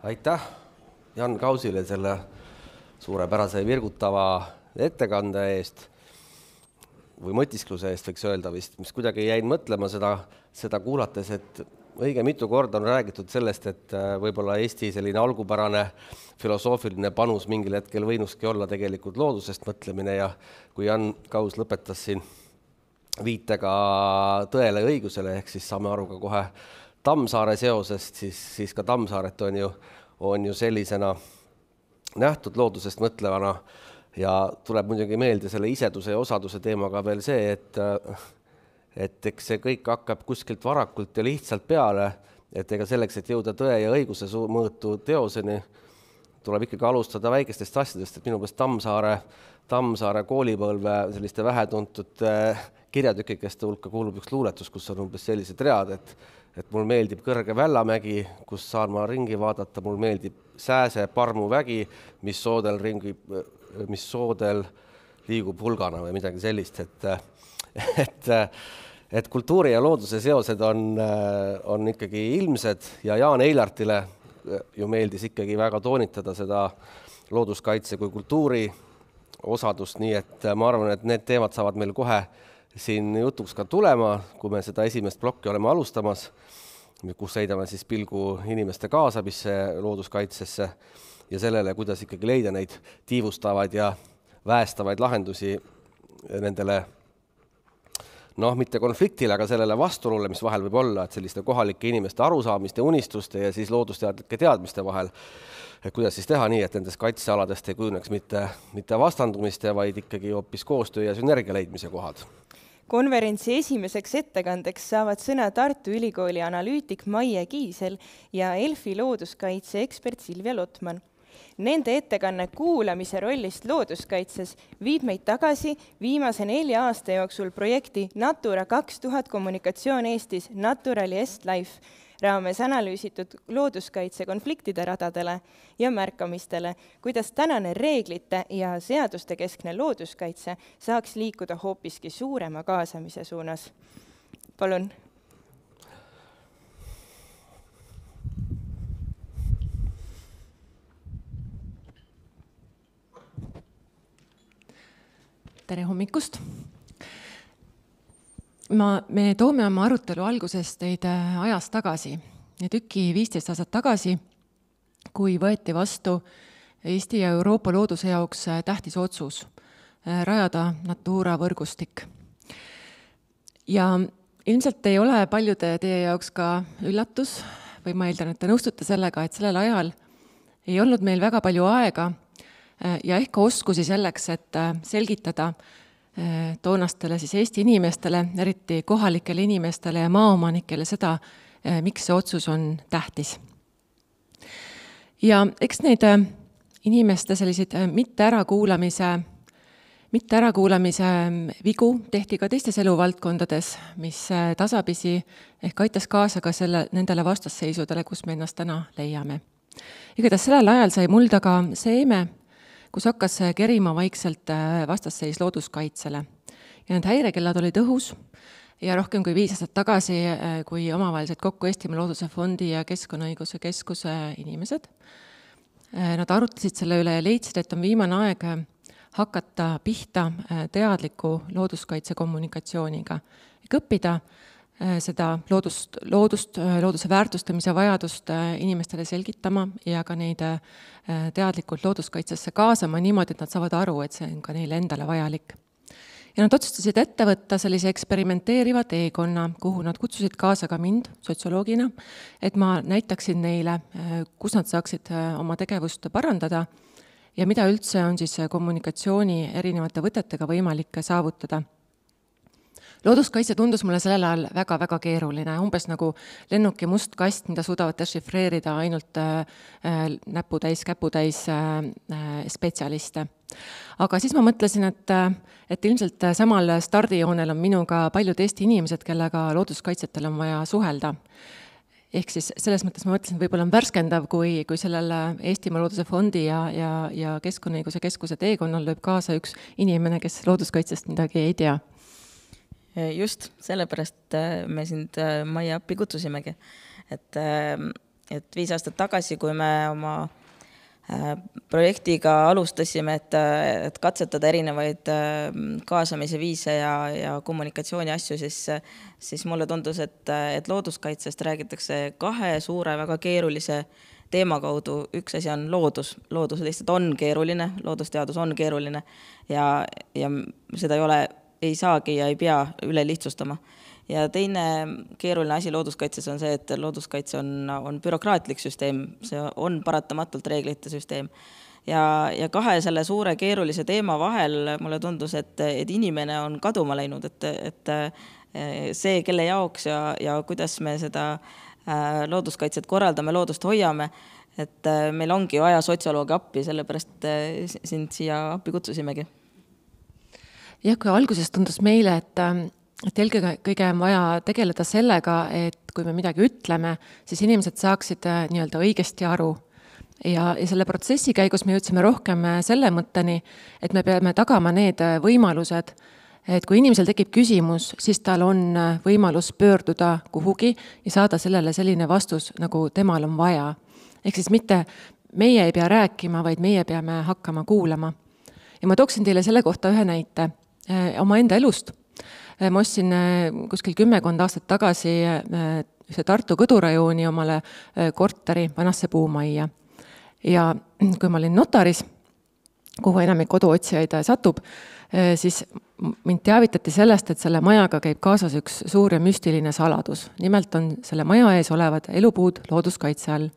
Aitäh Jan Kausile selle suurepärase virgutava ettekande eest või mõtiskluse eest võiks öelda vist, mis kuidagi jäin mõtlema seda kuulates, et õige mitu korda on räägitud sellest, et võib-olla Eesti selline algupärane filosoofiline panus mingil hetkel võinuski olla tegelikult loodusest mõtlemine ja kui Jan Kaus lõpetas siin viitega tõele ja õigusele, ehk siis saame aru ka kohe Tammsaare seosest, siis ka Tammsaaret on ju sellisena nähtud loodusest mõtlevana ja tuleb muidugi meelde selle iseduse ja osaduse teemaga veel see, et eks see kõik hakkab kuskilt varakult ja lihtsalt peale, et ega selleks, et jõuda tõe ja õiguse mõõtu teoseni, tuleb ikkagi alustada väikestest asjadest, et minu meelest Tammsaare koolipõlve selliste vähetuntud kirjatükikeste hulka kuulub üks luuletus, kus on umbes sellised read, et mul meeldib kõrge Vällamägi, kus saan ma ringi vaadata, mul meeldib Sääse parmuvägi, mis soodel liigub hulgana või midagi sellist, et kultuuri ja looduse seosed on ikkagi ilmsed ja Jaan Eilartile ju meeldis ikkagi väga toonitada seda looduskaitse kui kultuuri osadust, nii et ma arvan, et need teemad saavad meil kohe siin jutuks ka tulema, kui me seda esimest plokki oleme alustamas, kus heidame siis pilgu inimeste kaasamisse looduskaitsesse ja sellele, kuidas ikkagi leida neid tiivustavaid ja väestavaid lahendusi nendele, mitte konfliktile, aga sellele vastuolule, mis vahel võib olla, et selliste kohalike inimeste arusaamiste, unistuste ja siis loodusteadlike teadmiste vahel, et kuidas siis teha nii, et nendest kaitsealadest ei kujuneks mitte vastandumiste, vaid ikkagi hoopis koostöö ja sünergia leidmise kohad. Konverentsi esimeseks ettekandeks saavad sõna Tartu Ülikooli analüütik Maie Kiisel ja ELFi looduskaitse ekspert Silvia Lotman. Nende ettekanne kuulamise rollist looduskaitses viib meid tagasi viimase 4 aasta jooksul projekti Natura 2000 kommunikatsioon Eestis Naturali Est Life raames analüüsitud looduskaitse konfliktide radadele ja märkamistele, kuidas tänane reeglite ja seaduste keskne looduskaitse saaks liikuda hoopiski suurema kaasamise suunas. Palun. Tere hommikust! Me toome oma arutelu algusest teid ajas tagasi. Tüki 15 aastat tagasi, kui võeti vastu Eesti ja Euroopa looduse jaoks tähtis otsus rajada Natura võrgustik. Ja ilmselt ei ole paljude teie jaoks ka üllatus, või ma eeldan, et te nõustute sellega, et sellel ajal ei olnud meil väga palju aega ja ehk oskusi selleks, et selgitada toonastele siis Eesti inimestele, eriti kohalikele inimestele ja maaomanikele seda, miks see otsus on tähtis. Ja eks neid inimeste selliseid mitte ärakuulamise vigu tehti ka teistes eluvaldkondades, mis tasapisi ehk aitas kaasa ka nendele vastasseisudele, kus me ennast täna leiame. Igatahes sellel ajal sai mulda ka seeme, kus hakkas kerima vaikselt vastasseis looduskaitsele. Ja need häirekellad olid õhus ja rohkem kui 5 aastat tagasi, kui omavaheliselt kokku Esimeses Looduse fondi ja Keskkonnainvesteeringute Keskuse inimesed. Nad arutasid selle üle ja leidsid, et on viimane aeg hakata pihta teadliku looduskaitse kommunikatsiooniga. Õppida seda looduse väärtustamise vajadust inimestele selgitama ja ka neid teadlikult looduskaitsesse kaasama niimoodi, et nad saavad aru, et see on ka neile endale vajalik. Ja nad otsustasid ette võtta sellise eksperimenteeriva teekonna, kuhu nad kutsusid kaasa ka mind sotsioloogina, et ma näitaksin neile, kus nad saaksid oma tegevust parandada ja mida üldse on siis kommunikatsiooni erinevate võtetega võimalik saavutada. Looduskaitse tundus mulle sellel ajal väga-väga keeruline, umbes nagu lennuki must kast, mida suudavad dešifreerida ainult näputäis, käputäis spetsialiste. Aga siis ma mõtlesin, et ilmselt samal stardijoonel on minuga paljud Eesti inimesed, kellega looduskaitsetel on vaja suhelda. Ehk siis selles mõttes ma mõtlesin, et võib-olla on värskendav, kui sellel Eestimaa Looduse fondi ja Keskkonnainvesteeringute Keskuse teekonnal lööb kaasa üks inimene, kes looduskaitsest midagi ei tea. Just sellepärast me sind Maie appi kutsusimegi. Et et 5 aastat tagasi, kui me oma projektiga alustasime, et katsetada erinevaid kaasamise viise ja kommunikatsiooni asju, siis mulle tundus, et looduskaitsest räägitakse 2 suure, väga keerulise teema kaudu. Üks asi on loodus. Loodus lihtsalt on keeruline, loodusteadus on keeruline ja seda ei saagi ja ei pea üle lihtsustama. Ja teine keeruline asi looduskaitses on see, et looduskaitse on bürokraatlik süsteem, see on paratamatult reeglite süsteem. Ja 2 selle suure keerulise teema vahel mulle tundus, et inimene on kaduma läinud, et see, kelle jaoks ja kuidas me seda looduskaitset korraldame, loodust hoiame, et meil ongi vaja sotsioloogi appi, sellepärast sind siia appi kutsusimegi. Ja kui alguses tundus meile, et eelkõige on vaja tegeleda sellega, et kui me midagi ütleme, siis inimesed saaksid nii-öelda õigesti aru. Ja selle protsessi käigus me jõudsime rohkem selle mõtteni, et me peame tagama need võimalused, et kui inimesel tekib küsimus, siis tal on võimalus pöörduda kuhugi ja saada sellele selline vastus, nagu temal on vaja. Ehk siis mitte meie ei pea rääkima, vaid meie peame hakkama kuulama. Ja ma tooksin teile selle kohta ühe näite oma enda elust. Ma ostsin kuskil 10 aastat tagasi ühe Tartu Kõdurajooni omale korteri vanasse puumajja. Ja kui ma olin notaris, kuhu enamik koduotsijaid satub, siis mind teavitati sellest, et selle majaga käib kaasas üks suur ja müstiline saladus. Nimelt on selle maja ees olevad elupuud looduskaitse all.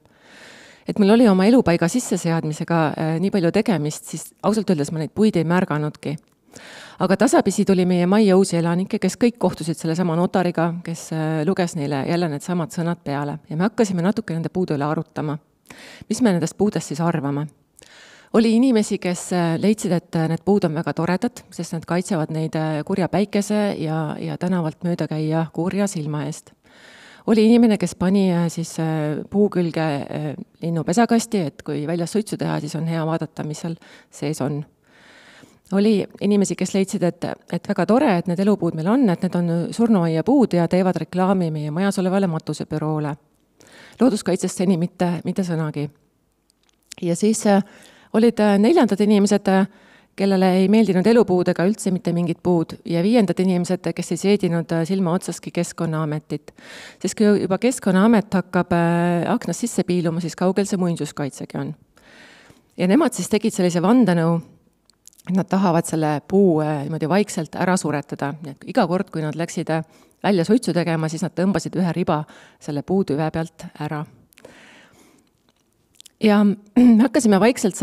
Et meil oli oma elupaiga sisseseadmisega nii palju tegemist, siis ausalt öeldes ma neid puid ei märganudki. Aga tasapisi tuli meie Maie uusi elanikke, kes kõik kohtusid selle sama notariga, kes luges neile jälle need samad sõnad peale. Ja me hakkasime natuke nende puude üle arutama. Mis me nendest puudest siis arvame? Oli inimesi, kes leidsid, et need puud on väga toredad, sest nad kaitsevad neid kurja päikese ja tänavalt mööda käia kurja silma eest. Oli inimene, kes pani siis puu külge linnu pesakasti, et kui väljas suitsu teha, siis on hea vaadata, mis seal sees on. Oli inimesi, kes leidsid, et väga tore, et need elupuud meil on, et need on surnuaia puud ja teevad reklaami meie majas olevale matusebüroole. Looduskaitsest seni mitte sõnagi. Ja siis olid 4. inimesed, kellele ei meeldinud elupuud ega üldse mitte mingid puud ja 5. inimesed, kes ei seedinud silma otsaski Keskkonnaametit. Sest kui juba Keskkonnaamet hakkab aknast sisse piiluma, siis kaugel see muinsuskaitsegi on. Ja nemad siis tegid sellise vandenõu, et nad tahavad selle puu vaikselt ära suretada. Iga kord, kui nad läksid välja suitsu tegema, siis nad tõmbasid ühe riba selle puutüve pealt ära. Ja me hakkasime vaikselt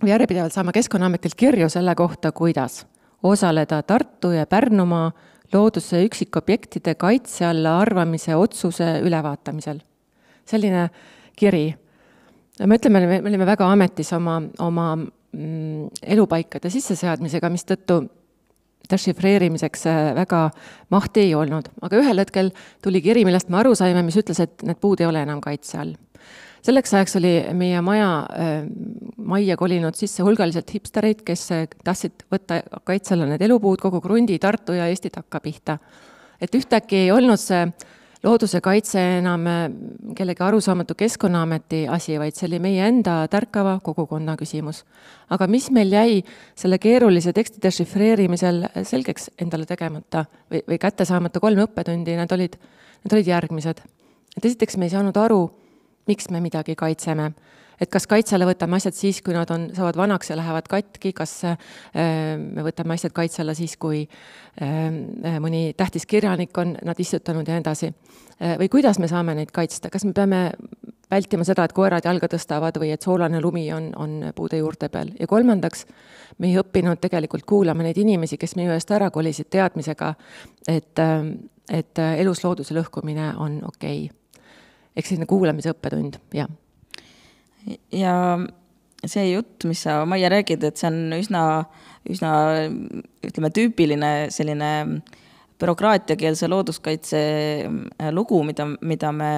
järjepidevalt saama Keskkonnaametilt kirju selle kohta, kuidas osaleda Tartu ja Pärnumaa looduse üksikobjektide kaitse alla arvamise otsuse ülevaatamisel. Selline kiri. Me ütleme, me olime väga ametis oma elupaikade sisseseadmisega, mis tõttu dešifreerimiseks väga mahti ei olnud. Aga ühel hetkel tuli kiri, millest me aru saime, mis ütles, et need puud ei ole enam kaitse all. Selleks ajaks oli meie majja kolinud sisse hulgaliselt hipstereid, kes tahtsid võtta kaitse alla need elupuud, kogu Krundi, Tartu ja Eesti takka pihta. Et ühtäkki ei olnud see looduse kaitse enam kellegi arusaamatu Keskkonnaameti asi, vaid see oli meie enda tärkava kogukonna küsimus. Aga mis meil jäi selle keerulise teksti dešifreerimisel selgeks endale tegemata või kätte saamata 3 õppetundi, need olid järgmised. Et esiteks me ei saanud aru, miks me midagi kaitseme. Et kas kaitsele võtame asjad siis, kui nad saavad vanaks ja lähevad katki, kas me võtame asjad kaitsele siis, kui mõni tähtis kirjanik on nad istutanud ja edasi. Või kuidas me saame neid kaitsta? Kas me peame vältima seda, et koerad jalga tõstavad või et soolane lumi on puude juurte peal? Ja 3. me ei õppinud tegelikult kuulama neid inimesi, kes meie eest ära kolisid teadmisega, et elus looduse lõhkumine on okei. Ehk selline kuulamise õppetund, jah. Ja see jutt, mis sa, Maie, räägid, et see on üsna ütleme, tüüpiline selline bürokraatiakeelse looduskaitse lugu, mida me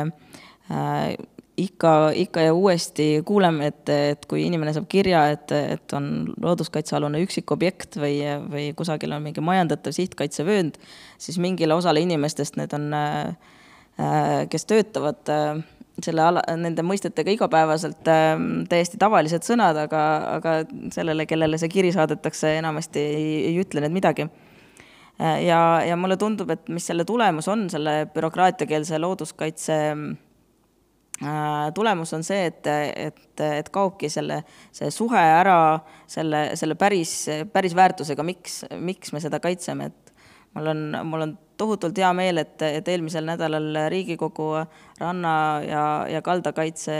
ikka ja uuesti kuuleme, et kui inimene saab kirja, et on looduskaitsealune üksikobjekt või kusagil on mingi majandatav sihtkaitsevöönd, siis mingile osale inimestest need on, kes töötavad nende mõistetega igapäevaselt täiesti tavalised sõnad, aga sellele, kellele see kiri saadetakse, enamasti ei ütle need midagi. Ja mulle tundub, et mis selle tulemus on, selle bürokraatiakeelse looduskaitse tulemus on see, et kaobki see suhe ära selle päris väärtusega, miks me seda kaitseme. Mul on tohutult hea meel, et eelmisel nädalal Riigikogu ranna- ja kaldakaitse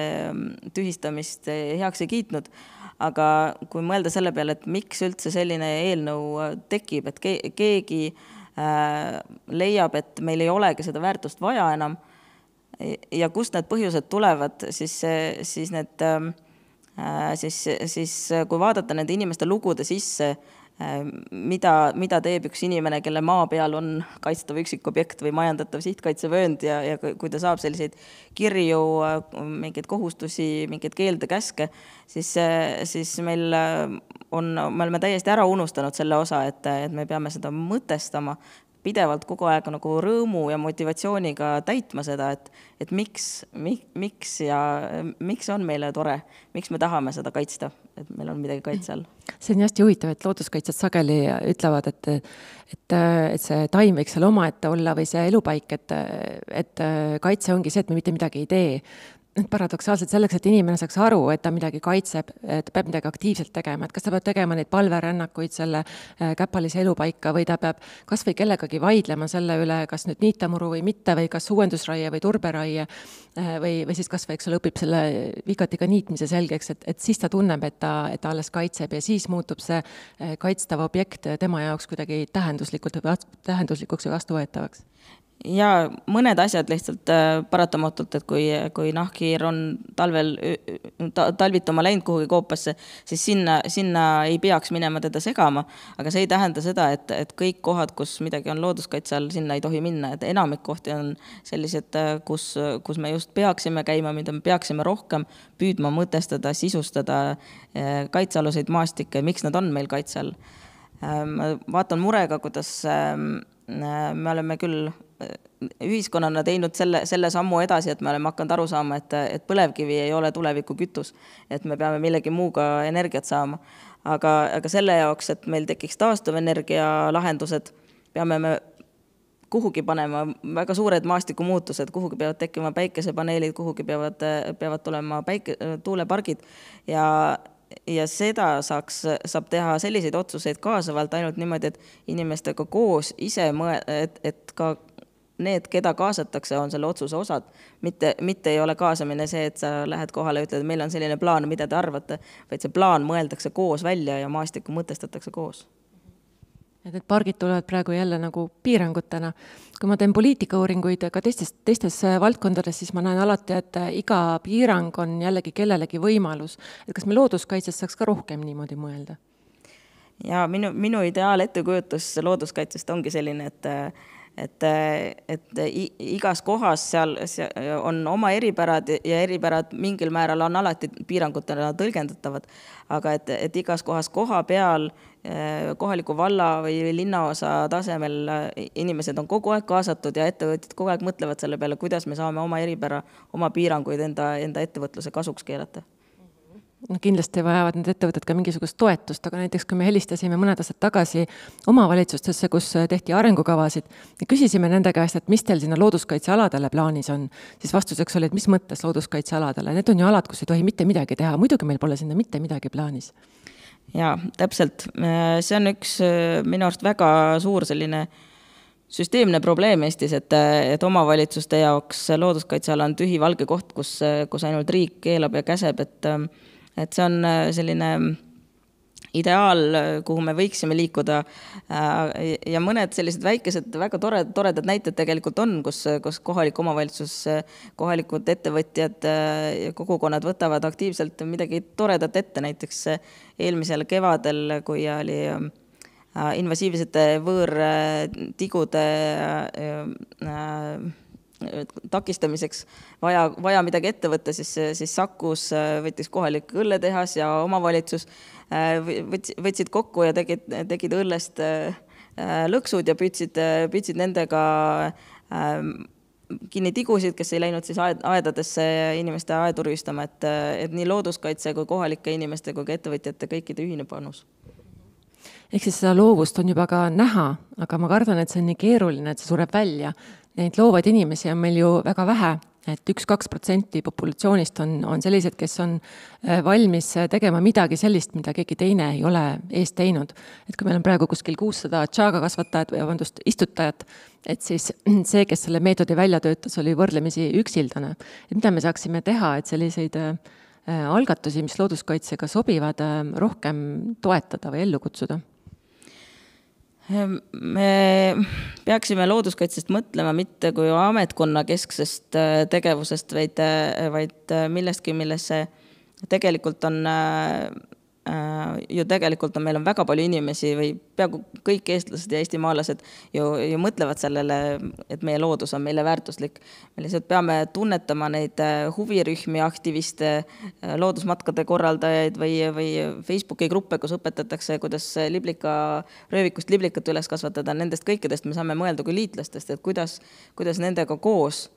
tühistamist heaks ei kiitnud. Aga kui mõelda selle peale, et miks üldse selline eelnõu tekib, et keegi leiab, et meil ei olegi seda väärtust vaja enam ja kust need põhjused tulevad, siis kui vaadata nende inimeste lugude sisse, mida teeb üks inimene, kelle maa peal on kaitstav üksikobjekt või majandatav sihtkaitsevöönd ja kui ta saab selliseid kirju, mingeid kohustusi, mingeid keelde käske, siis me oleme täiesti ära unustanud selle osa, et me peame seda mõtestama, pidevalt kogu aeg nagu rõõmu ja motivatsiooniga täitma seda, et miks on meile tore, miks me tahame seda kaitsta, et meil on midagi kaitse all. See on hästi huvitav, et looduskaitsjad sageli ütlevad, et see taim võiks seal omaette olla või see elupaik, et kaitse ongi see, et me mitte midagi ei tee. Paradoksaalselt selleks, et inimene saaks aru, et ta midagi kaitseb, et peab midagi aktiivselt tegema, et kas ta peab tegema neid palverännakuid selle käpalise elupaika või ta peab kas või kellegagi vaidlema selle üle, kas nüüd niitamuru või mitte või kas uuendusraie või turberaie või siis kas või õpib selle vigatiga niitmise selgeks, et siis ta tunneb, et ta alles kaitseb ja siis muutub see kaitstav objekt tema jaoks kuidagi tähenduslikuks või vastuvõetavaks. Ja mõned asjad lihtsalt paratamatult, et kui nahkhiir on talvituma läinud kuhugi koopasse, siis sinna ei peaks minema teda segama, aga see ei tähenda seda, et kõik kohad, kus midagi on looduskaitse all, sinna ei tohi minna, et enamik kohti on sellised, kus me just peaksime käima, mida me peaksime rohkem püüdma mõtestada, sisustada kaitsealuseid maastikke, miks nad on meil kaitse all. Ma vaatan murega, kuidas me oleme küll ühiskonnana teinud selle sammu edasi, et me oleme hakanud aru saama, et põlevkivi ei ole tuleviku kütus, et me peame millegi muuga energiat saama. Aga selle jaoks, et meil tekiks taastuvenergia lahendused, peame me kuhugi panema väga suured maastikumuutused, kuhugi peavad tekkima päikesepaneelid, kuhugi peavad tulema tuulepargid ja seda saab teha selliseid otsuseid kaasavalt ainult niimoodi, et inimestega koos ise et ka need, keda kaasatakse, on selle otsuse osad. Mitte ei ole kaasamine see, et sa lähed kohale ja ütled, et meil on selline plaan, mida te arvate, vaid see plaan mõeldakse koos välja ja maastikku mõtestatakse koos. Et need pargid tulevad praegu jälle nagu piirangutena. Kui ma teen poliitikauuringuid ka teistes valdkondades, siis ma näen alati, et iga piirang on jällegi kellelegi võimalus. Et kas me looduskaitses saaks ka rohkem niimoodi mõelda? Ja minu ideaal ettekujutus looduskaitsest ongi selline, et igas kohas seal on oma eripärad ja eripärad mingil määral on alati piirangutena tõlgendatavad, aga et igas kohas koha peal kohaliku valla või linnaosa tasemel inimesed on kogu aeg kaasatud ja ettevõtjad kogu aeg mõtlevad selle peale, kuidas me saame oma eripära, oma piiranguid enda ettevõtluse kasuks keelata. No kindlasti vajavad need ettevõtted ka mingisugust toetust, aga näiteks kui me helistasime mõned aastad tagasi omavalitsustesse, kus tehti arengukavasid ja küsisime nende käest, et mis teil sinna looduskaitsealadele plaanis on, siis vastuseks oli, et mis mõttes looduskaitsealadele. Need on ju alad, kus ei tohi mitte midagi teha. Muidugi meil pole sinna mitte midagi plaanis. Ja, täpselt. See on üks minu arust väga suur selline süsteemne probleem Eestis, et omavalitsuste jaoks looduskaitseala on tühi valge koht, kus ainult riik keelab ja käseb, et see on selline ideaal, kuhu me võiksime liikuda ja mõned sellised väikesed, väga toredad näited tegelikult on, kus kohalik omavalitsus, kohalikud ettevõtjad ja kogukonnad võtavad aktiivselt midagi toredat ette, näiteks eelmisel kevadel, kui oli invasiivsete võõrtigude takistamiseks vaja midagi ette võtta, siis Sakus võttis kohalik õlletehas ja omavalitsus võtsid kokku ja tegid õllest lõksud ja püüdsid nendega kinni tigusid, kes ei läinud siis aedadesse inimeste aedu rüüstama, et nii looduskaitse kui kohalike inimeste kui ka ettevõtjate kõikide ühine panus. Ehk siis seda loovust on juba ka näha, aga ma kardan, et see on nii keeruline, et see sureb välja. Neid loovaid inimesi on meil ju väga vähe, et 1-2% populatsioonist on sellised, kes on valmis tegema midagi sellist, mida keegi teine ei ole eest teinud. Et kui meil on praegu kuskil 600 tšaaga kasvatajat või istutajat, et siis see, kes selle meetodi välja töötas, oli võrdlemisi üksildane. Et mida me saaksime teha, et selliseid algatusi, mis looduskaitsega sobivad, rohkem toetada või ellu kutsuda? Me peaksime looduskaitsest mõtlema mitte kui ametkonna kesksest tegevusest, vaid millestki, millesse tegelikult on meil on väga palju inimesi või peaaegu kõik eestlased ja eestimaalased ju mõtlevad sellele, et meie loodus on meile väärtuslik. Me lihtsalt peame tunnetama neid huvirühmi, aktiviste, loodusmatkade korraldajaid või Facebooki gruppe, kus õpetatakse, kuidas röövikust liblikat üles kasvatada. Nendest kõikidest me saame mõelda kui liitlastest, et kuidas nendega koos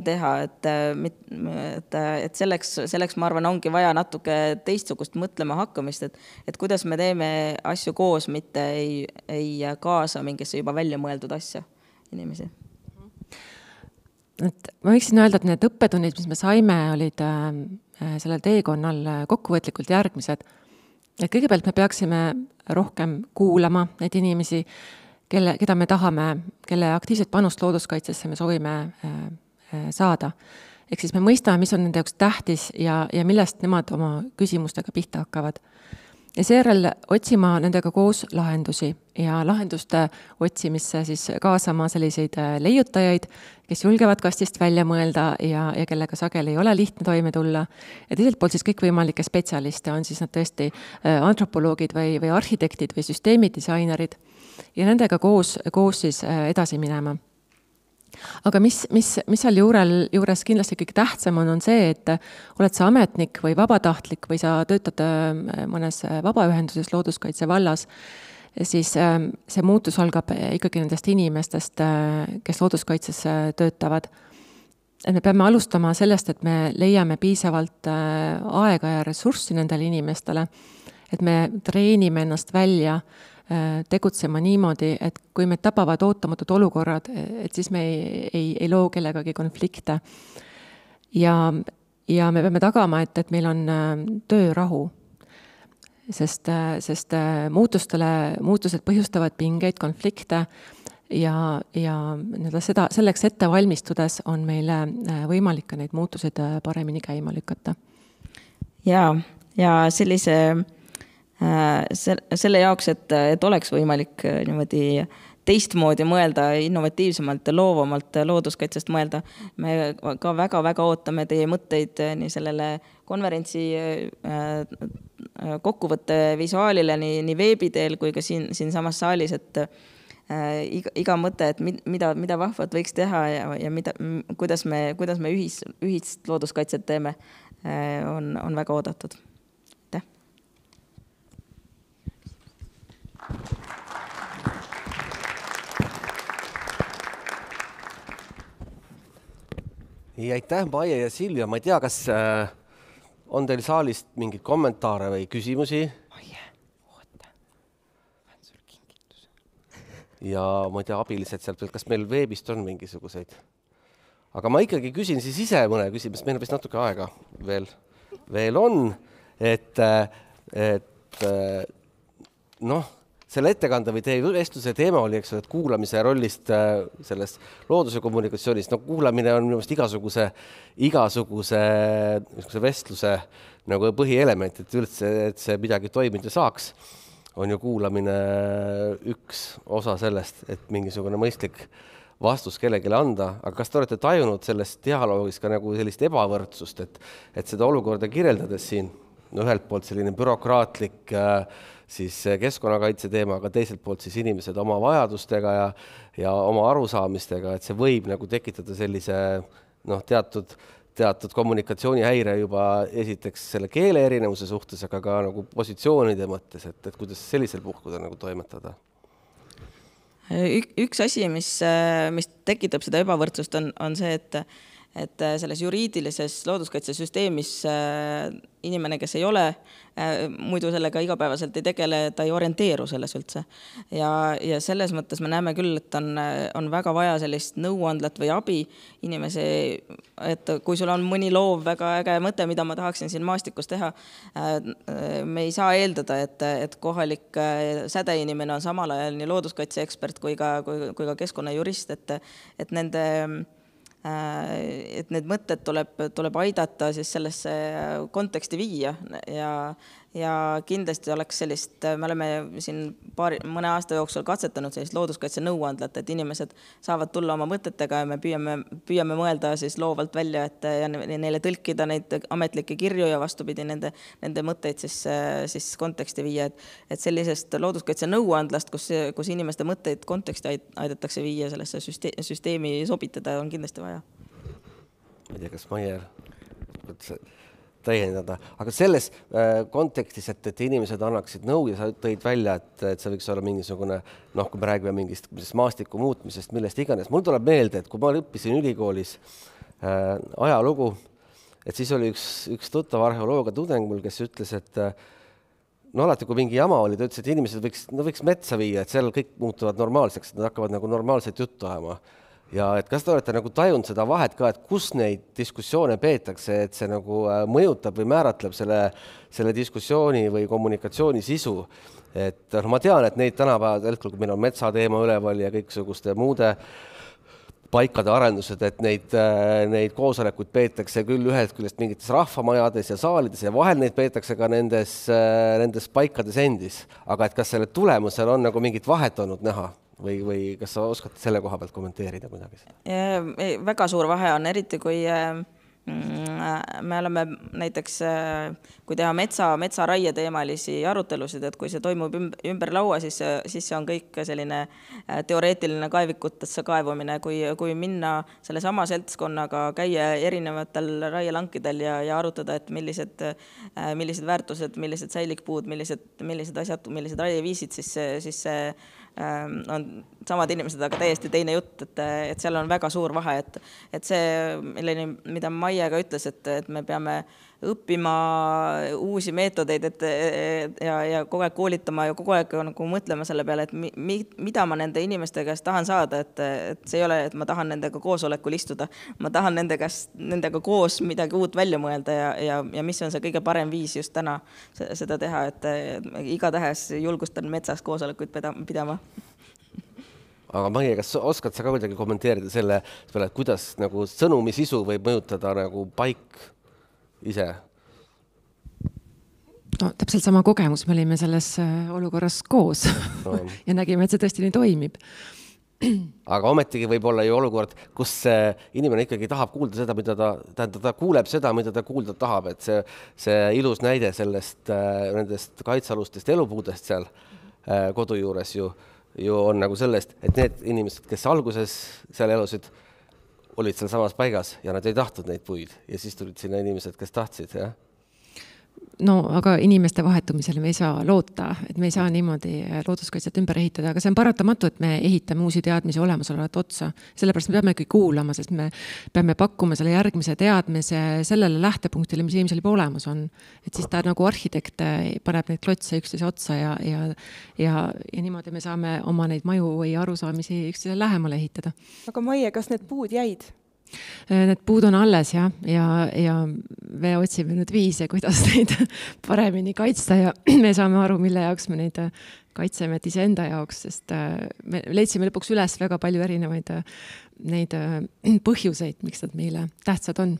teha, et selleks ma arvan, ongi vaja natuke teistsugust mõtlema hakkamist, et kuidas me teeme asju koos, mitte ei kaasa mingisse juba välja mõeldud asja inimesi. Ma võiksin öelda, et need õppetunnid, mis me saime, olid sellel teekonnal kokkuvõtlikult järgmised. Et kõigepealt me peaksime rohkem kuulama neid inimesi, keda me tahame, kelle aktiivset panust looduskaitsesse me soovime saada. Ehk siis me mõistame, mis on nende jaoks tähtis ja millest nemad oma küsimustega pihta hakkavad. Ja seejärel otsima nendega koos lahendusi ja lahenduste otsimisse siis kaasama selliseid leiutajaid, kes julgevad kastist välja mõelda ja kellega sageli ei ole lihtne toime tulla. Ja teiselt poolt siis kõikvõimalikke spetsialiste on siis nad tõesti antropoloogid või arhitektid või süsteemidisainerid ja nendega koos siis edasi minema. Aga mis seal juures kindlasti kõige tähtsam on see, et oled sa ametnik või vabatahtlik või sa töötad mõnes vabaühenduses looduskaitse vallas, siis see muutus algab ikkagi nendest inimestest, kes looduskaitses töötavad. Et me peame alustama sellest, et me leiame piisavalt aega ja ressurssi nendele inimestele, et me treenime ennast välja tegutsema niimoodi, et kui me tabavad ootamatud olukorrad, et siis me ei loo kellegagi konflikte. Ja me peame tagama, et meil on töörahu, sest muutused põhjustavad pingeid, konflikte ja selleks ette valmistudes on meile võimalik ka neid muutuseid paremini käima lükata. Ja selle jaoks, et oleks võimalik niimoodi teistmoodi mõelda, innovatiivsemalt ja loovamalt looduskaitsest mõelda. Me ka väga-väga ootame teie mõtteid nii sellele konverentsi kokkuvõtte visuaalile nii veebiteel kui ka siin samas saalis, et iga mõte, et mida vahvat võiks teha ja kuidas me ühist looduskaitset teeme, on väga oodatud. Aitäh, Maie ja Silvia. Ma ei tea, kas on teil saalist mingeid kommentaare või küsimusi? Maie, oota. On sul kingitus. Ja ma ei tea, abilised sealt veel, kas meil veebist on mingisuguseid? Aga ma ikkagi küsin siis ise mõne küsimus, meil on vist natuke aega veel on, et selle ettekande või teie vestluse teema oli, eks, et kuulamise rollist sellest looduse kommunikatsioonis. Kuulamine on minu meelest igasuguse vestluse nagu põhielement, et üldse, et see midagi toimida saaks, on ju kuulamine üks osa sellest, et mingisugune mõistlik vastus kellelegi anda. Aga kas te olete tajunud sellest dialoogis ka nagu sellist ebavõrdsust, et seda olukorda kirjeldades siin ühelt poolt selline bürokraatlik siis keskkonnakaitse teema, aga teiselt poolt siis inimesed oma vajadustega ja oma arusaamistega, et see võib nagu tekitada sellise teatud kommunikatsioonihäire juba esiteks selle keele erinevuse suhtes, aga ka nagu positsioonide mõttes, et kuidas sellisel puhkudel nagu toimetada? Üks asi, mis tekitab seda ebavõrdsust, on see, et selles juriidilises looduskaitsesüsteemis inimene, kes ei ole muidu sellega igapäevaselt ei tegele, ta ei orienteeru selles üldse. Ja selles mõttes me näeme küll, et on väga vaja sellist nõuandlat või abi inimese, et kui sul on mõni loov väga äge mõte, mida ma tahaksin siin maastikus teha, me ei saa eeldada, et kohalik sädeinimene on samal ajal nii looduskaitseekspert kui ka keskkonnajurist, et need mõtted tuleb aidata siis sellesse konteksti viia ja kindlasti oleks sellist, me oleme siin mõne aasta jooksul katsetanud sellist looduskaitse nõuandlat, et inimesed saavad tulla oma mõtetega ja me püüame mõelda siis loovalt välja, et ja neile tõlkida neid ametlikke kirju ja vastupidi nende mõtteid siis konteksti viia, et sellisest looduskaitse nõuandlast, kus inimeste mõtteid konteksti aidatakse viia sellesse süsteemi sobitada, on kindlasti vaja. Ma ei tea, kas Maie täiendada, aga selles kontekstis, et inimesed annaksid nõu ja sa tõid välja, et see võiks olla mingisugune, kui me räägime mingist maastiku muutmisest, millest iganes. Mul tuleb meelde, et kui ma õppisin ülikoolis ajalugu, et siis oli üks tuttav arheoloogia tudeng mul, kes ütles, et alati kui mingi jama oli, ta ütles, et inimesed võiks metsa viia, et seal kõik muutuvad normaalseks, et nad hakkavad nagu normaalset juttu ajama. Ja et kas te olete nagu tajunud seda vahet ka, et kus neid diskussioone peetakse, et see nagu mõjutab või määratleb selle diskussiooni või kommunikatsiooni sisu. Et ma tean, et neid tänapäeval, kui meil on metsateema üleval ja kõiksuguste muude paikade arendused, et neid koosolekuid peetakse küll ühest küljest mingites rahvamajades ja saalides ja vahel neid peetakse ka nendes paikades endis. Aga et kas selle tulemusel on nagu mingit vahet olnud näha? Või kas sa oskad selle koha pealt kommenteerida kuidagi? Väga suur vahe on, eriti kui me oleme näiteks, kui teha metsaraie teemalisi arutelusid, et kui see toimub ümber laua, siis see on kõik selline teoreetiline kaevikutesse kaevumine, kui minna selle sama seltskonnaga, käia erinevatel raielankidel ja arutada, et millised väärtused, millised säilikpuud, millised asjad, millised raieviisid, siis see on samad inimesed, aga täiesti teine jutt, et seal on väga suur vahe, et see, mida Maie ka ütles, et me peame õppima uusi meetodeid ja kogu aeg koolitama ja kogu aeg nagu mõtlema selle peale, et mida ma nende inimeste käest tahan saada, et see ei ole, et ma tahan nendega koosolekul istuda, ma tahan nendega koos midagi uut välja mõelda ja mis on see kõige parem viis just täna seda teha, et igatähes julgustan metsas koosolekuid pidama. Aga Maie, kas oskad sa ka kuidagi kommenteerida selle peale, et kuidas nagu sõnumi sisu võib mõjutada nagu paik ise? Täpselt sama kogemus, me olime selles olukorras koos ja nägime, et see tõesti nii toimib. Aga ometigi võib olla ju olukord, kus inimene ikkagi tahab kuulda seda, mida ta kuuleb seda, mida ta kuulda tahab, et see ilus näide nendest kaitsealustest elupuudest seal kodu juures ju on nagu sellest, et need inimesed, kes alguses seal elusid, olid seal samas paigas ja nad ei tahtnud neid puid ja siis tulid sinna inimesed, kes tahtsid, jah? No, aga inimeste vahetumisele me ei saa loota, et me ei saa niimoodi looduskaitset ümber ehitada, aga see on paratamatu, et me ehitame uusi teadmisi olemasolevat otsa. Sellepärast me peame kõik kuulama, sest me peame pakkuma selle järgmise teadmise sellele lähtepunktile, mis inimesel juba olemas on. Et siis ta nagu arhitekt paneb neid klotse üksteise otsa ja niimoodi me saame oma neid maju või arusaamisi üksteise lähemale ehitada. Aga Maie, kas need puud jäid? Need puud on alles ja me otsime nüüd viise, kuidas neid paremini kaitsta ja me saame aru, mille jaoks me neid kaitseme iseenda jaoks, sest me leidsime lõpuks üles väga palju erinevaid neid põhjuseid, miks nad meile tähtsad on.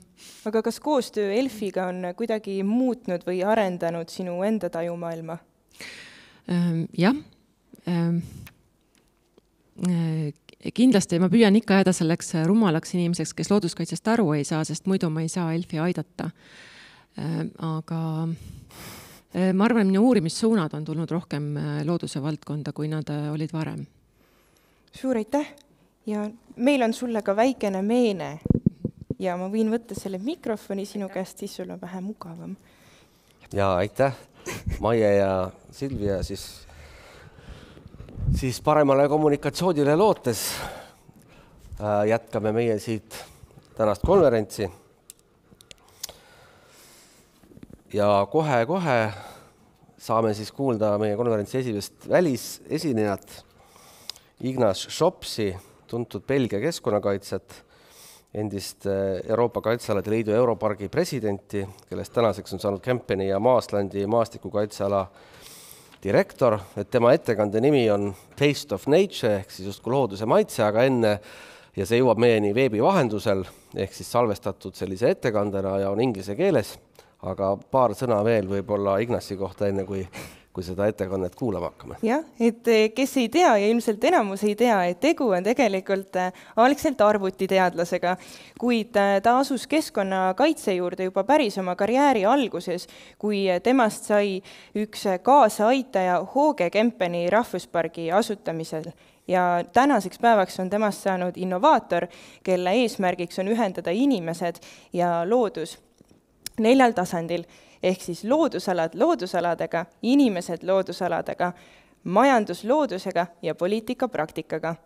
Aga kas koostöö ELFiga on kuidagi muutnud või arendanud sinu enda tajumaailma? Jah. Kindlasti ma püüan ikka jääda selleks rumalaks inimeseks, kes looduskaitsest aru ei saa, sest muidu ma ei saa ELFi aidata. Aga ma arvan, et minu uurimissuunad on tulnud rohkem looduse valdkonda, kui nad olid varem. Suur aitäh! Ja meil on sulle ka väikene meene ja ma võin võtta selle mikrofoni sinu käest, siis sul on vähe mugavam. Ja aitäh, Maie ja Silvia, siis Siis paremale kommunikatsioonile lootes jätkame meie siit tänast konverentsi. Ja kohe saame siis kuulda meie konverentsi esimest välisesinejat Ignace Schopsi, tuntud Belgia keskkonnakaitset, endist Euroopa Kaitsealade Liidu Europargi presidenti, kellest tänaseks on saanud Kempeni ja Maaslandi maastikukaitseala direktor, et tema ettekande nimi on Taste of Nature ehk siis justkui looduse maitse, aga enne, ja see jõuab meieni veebi vahendusel ehk siis salvestatud sellise ettekandena ja on inglise keeles, aga paar sõna veel võib-olla Ignace'i kohta enne, kui seda ettekannet kuulama hakkame. Jah, et kes ei tea ja ilmselt enamus ei tea, et tegu on tegelikult algselt arvutiteadlasega, kuid ta asus keskkonnakaitse juurde juba päris oma karjääri alguses, kui temast sai üks kaasaaitaja Hooge Kempeni rahvuspargi asutamisel. Ja tänaseks päevaks on temast saanud innovaator, kelle eesmärgiks on ühendada inimesed ja loodus 4 tasandil. Ehk siis loodusalad loodusaladega, inimesed loodusaladega, majandus loodusega ja poliitika praktikaga.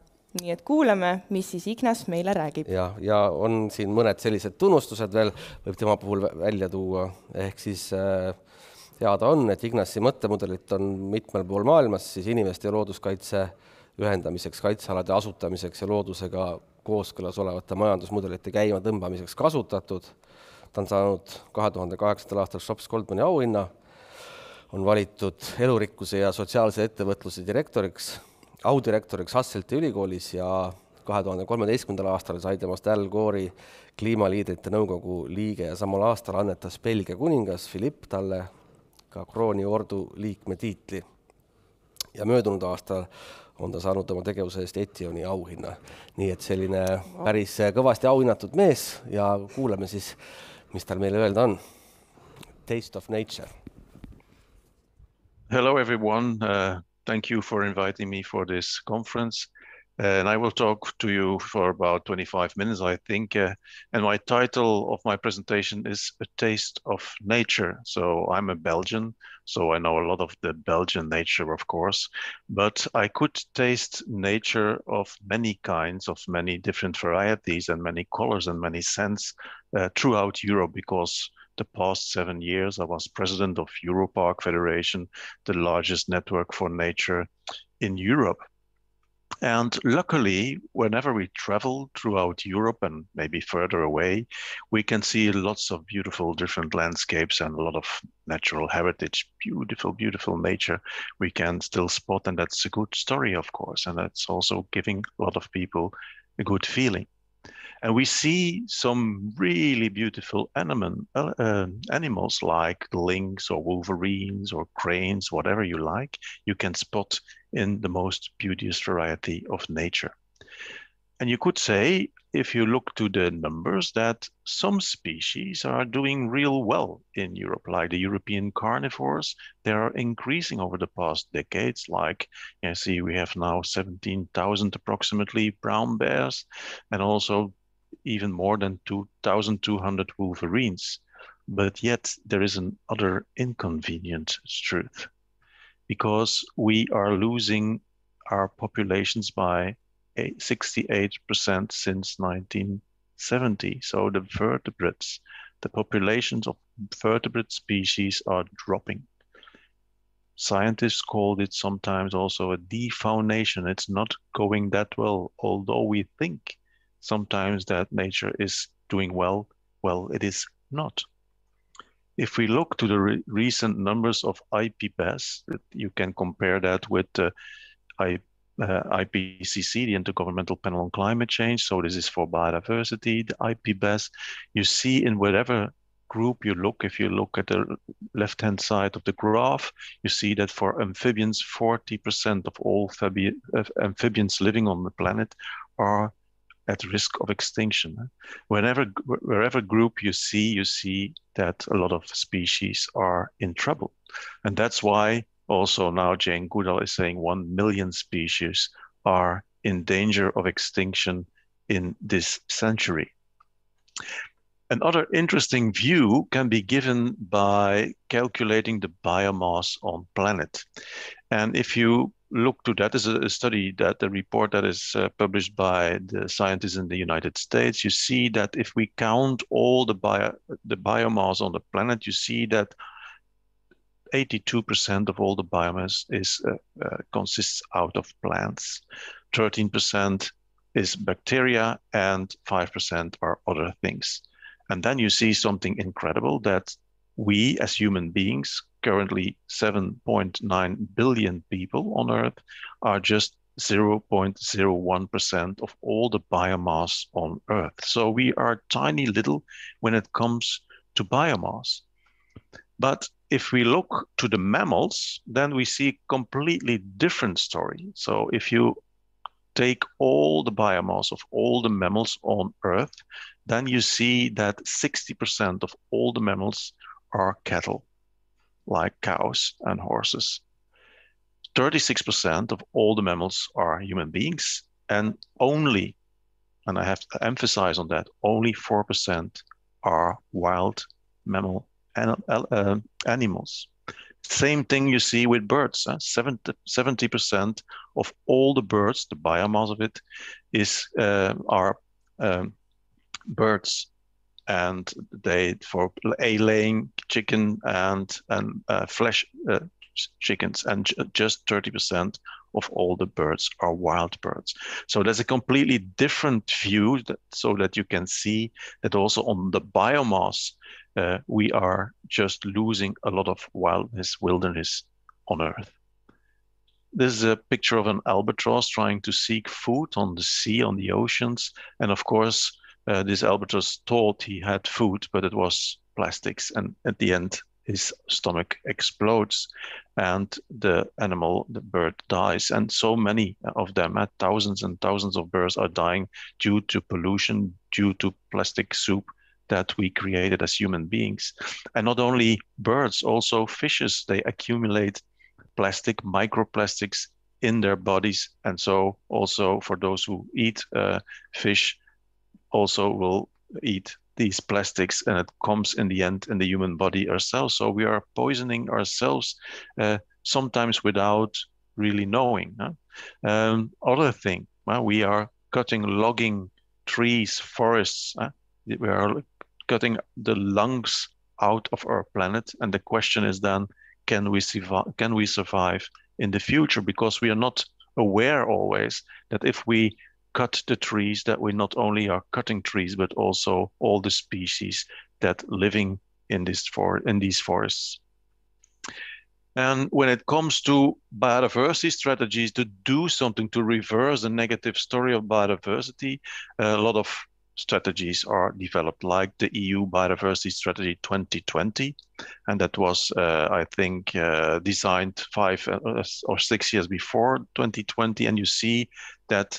Nii et kuulame, mis siis Ignace meile räägib. Ja on siin mõned sellised tunnustused veel, võib tema puhul välja tuua. Ehk siis teada on, et Ignace'i mõttemudelit on mitmel pool maailmas siis inimeste ja looduskaitse ühendamiseks, kaitsealade asutamiseks ja loodusega kooskõlas olevate majandusmudelite käima tõmbamiseks kasutatud. Ta on saanud 2008. aastal Schops Goldmani auhinna, on valitud elurikkuse ja sotsiaalse ettevõtluse audirektoriks Hasselti ülikoolis ja 2013. aastal sai temast Al Gore'i kliimaliidrite nõukogu liige ja samal aastal annetas Belgia kuningas Philippe talle ka krooniordu liikme tiitli. Ja möödunud aastal on ta saanud oma tegevuse eest Etioni auhinna. Nii et selline päris kõvasti auhinnatud mees ja kuulame siis, mis tal meile öelda on. Taste of Nature. Hello everyone. Thank you for inviting me for this conference. And I will talk to you for about 25 minutes, I think. And my title of my presentation is A Taste of Nature. So I'm a Belgian, so I know a lot of the Belgian nature, of course. But I could taste nature of many kinds, of many different varieties and many colors and many scents throughout Europe, because the past 7 years I was president of Europark Federation, the largest network for nature in Europe. And luckily, whenever we travel throughout Europe and maybe further away, we can see lots of beautiful different landscapes and a lot of natural heritage, beautiful nature we can still spot. And that's a good story, of course. And that's also giving a lot of people a good feeling. And we see some really beautiful animals like lynx or wolverines or cranes, whatever you like, you can spot in the most beauteous variety of nature. And you could say, if you look to the numbers, that some species are doing real well in Europe, like the European carnivores. They are increasing over the past decades. Like you see, we have now 17,000 approximately brown bears, and also even more than 2,200 wolverines. But yet there is another inconvenient truth, because we are losing our populations by 68% since 1970. So the vertebrates, the populations of vertebrate species are dropping. Scientists called it sometimes also a defaunation. It's not going that well, although we think sometimes that nature is doing well, it is not. If we look to the recent numbers of IPBES, you can compare that with the IPCC, the Intergovernmental Panel on Climate Change. So this is for biodiversity, the IPBES. You see in whatever group you look, if you look at the left-hand side of the graph, you see that for amphibians, 40% of all amphibians living on the planet are at risk of extinction. Wherever group you see that a lot of species are in trouble. And that's why also now Jane Goodall is saying 1 million species are in danger of extinction in this century. Another interesting view can be given by calculating the biomass on planet. And if you look to that, is a study that the report that is published by the scientists in the United States. You see that if we count all the biomass on the planet, you see that 82% of all the biomass consists out of plants. 13% is bacteria, and 5% are other things. And then you see something incredible, that we as human beings, currently 7.9 billion people on Earth, are just 0.01% of all the biomass on Earth. So we are tiny little when it comes to biomass. But if we look to the mammals, then we see a completely different story. So if you take all the biomass of all the mammals on Earth, then you see that 60% of all the mammals are cattle, like cows and horses. 36% of all the mammals are human beings, and only, and I have to emphasize on that, only 4% are wild mammal animals. Same thing you see with birds. 70% of all the birds, the biomass of it, are birds, and they for laying chicken and flesh chickens, and just 30% of all the birds are wild birds. So there's a completely different view, so that you can see that also on the biomass, we are just losing a lot of wilderness on Earth. This is a picture of an albatross trying to seek food on the sea, on the oceans. And of course, this albatross thought he had food, but it was plastics. And at the end, his stomach explodes, and the bird dies. And so many of them, thousands and thousands of birds, are dying due to pollution, due to plastic soup that we created as human beings. And not only birds, also fishes, they accumulate plastic, microplastics in their bodies. And so also for those who eat fish, also will eat these plastics, and it comes in the end in the human body ourselves. So we are poisoning ourselves, sometimes without really knowing. Other thing, we are logging trees, forests. We are cutting the lungs out of our planet. And the question is then, can we survive in the future? Because we are not aware always that if we cut the trees, that we not only are cutting trees, but also all the species that living in these forests. And when it comes to biodiversity strategies, to do something to reverse the negative story of biodiversity, a lot of strategies are developed, like the EU Biodiversity Strategy 2020. And that was, I think, designed 5 or 6 years before 2020. And you see that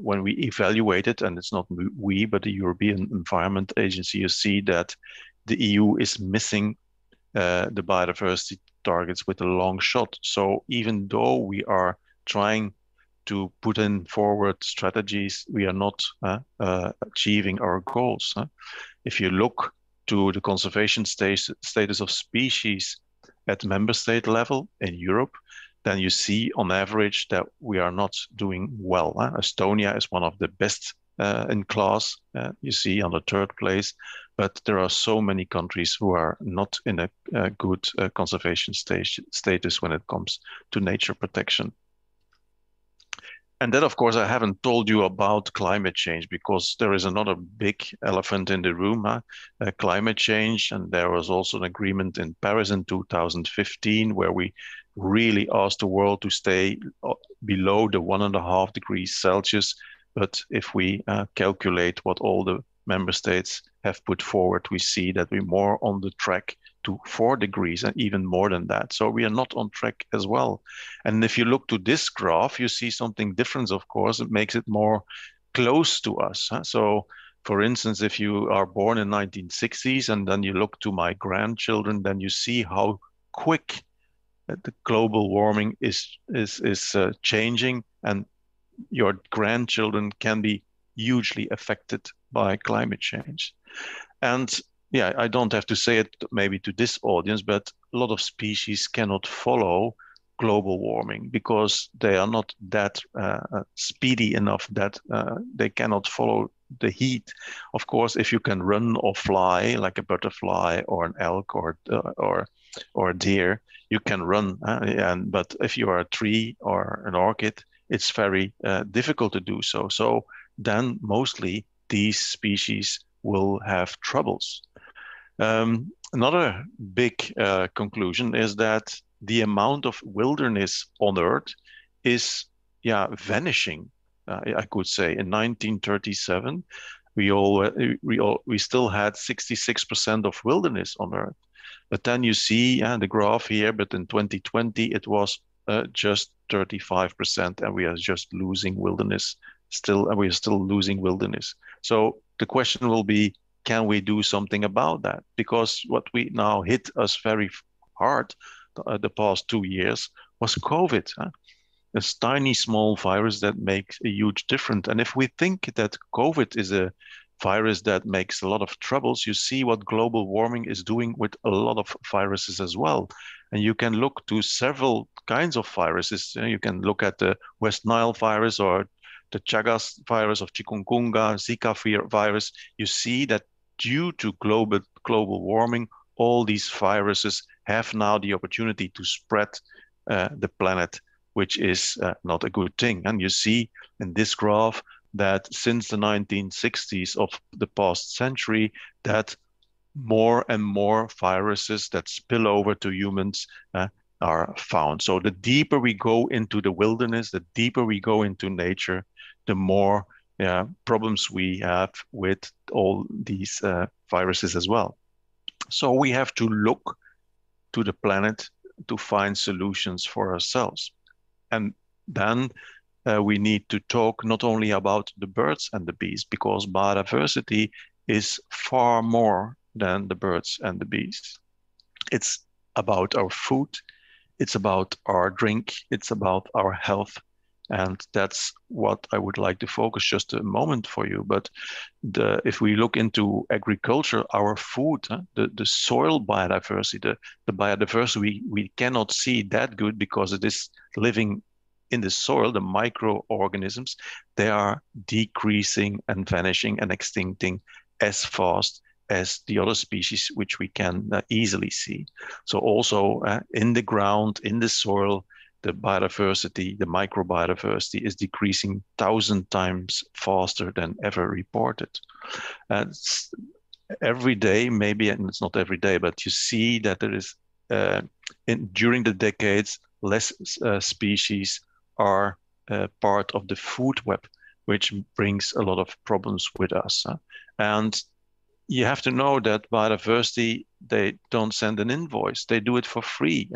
when we evaluate it, and it's not we, but the European Environment Agency, you see that the EU is missing the biodiversity targets with a long shot. So even though we are trying to put in forward strategies, we are not achieving our goals. If you look to the conservation status of species at member state level in Europe, then you see on average that we are not doing well. Estonia is one of the best in class, you see on the 3rd place, but there are so many countries who are not in a good conservation status when it comes to nature protection. And then, of course, I haven't told you about climate change, because there is another big elephant in the room, climate change. And there was also an agreement in Paris in 2015, where we really asked the world to stay below the 1.5 degrees Celsius. But if we calculate what all the member states have put forward, we see that we're more on the track to 4 degrees and even more than that. So we are not on track as well. And if you look to this graph, you see something different, of course. It makes it more close to us. So for instance, if you are born in 1960s and then you look to my grandchildren, then you see how quick the global warming is changing, and your grandchildren can be hugely affected by climate change. And yeah, I don't have to say it maybe to this audience, but a lot of species cannot follow global warming because they are not that speedy enough that they cannot follow the heat. Of course, if you can run or fly like a butterfly or an elk or a deer, you can run. But if you are a tree or an orchid, it's very difficult to do so. So then mostly these species will have troubles. Another big conclusion is that the amount of wilderness on Earth is vanishing. I could say in 1937, we still had 66% of wilderness on Earth. But then you see the graph here, but in 2020, it was just 35%, and we are just losing wilderness still, and we are still losing wilderness. So the question will be, can we do something about that? Because what we now hit us very hard the past 2 years was COVID. This tiny small virus that makes a huge difference. And if we think that COVID is a virus that makes a lot of troubles, you see what global warming is doing with a lot of viruses as well. And you can look to several kinds of viruses. You can look at the West Nile virus or the Chagas virus of chikungunya, Zika virus. You see that due to global warming, all these viruses have now the opportunity to spread the planet, which is not a good thing. And you see in this graph that since the 1960s of the past century, that more and more viruses that spill over to humans are found. So the deeper we go into the wilderness, the deeper we go into nature, the more problems we have with all these viruses as well. So we have to look to the planet to find solutions for ourselves. And then we need to talk not only about the birds and the bees, because biodiversity is far more than the birds and the bees. It's about our food, it's about our drink, it's about our health. And that's what I would like to focus just a moment for you. But if we look into agriculture, our food, the soil biodiversity, the biodiversity we cannot see that good because it is living in the soil, the microorganisms, they are decreasing and vanishing and extincting as fast as the other species, which we can easily see. So also in the ground, in the soil, the biodiversity, the microbiodiversity is decreasing 1,000 times faster than ever reported. It's every day, maybe, and it's not every day, but you see that there is, during the decades, less species are part of the food web, which brings a lot of problems with us. And you have to know that biodiversity, they don't send an invoice, they do it for free.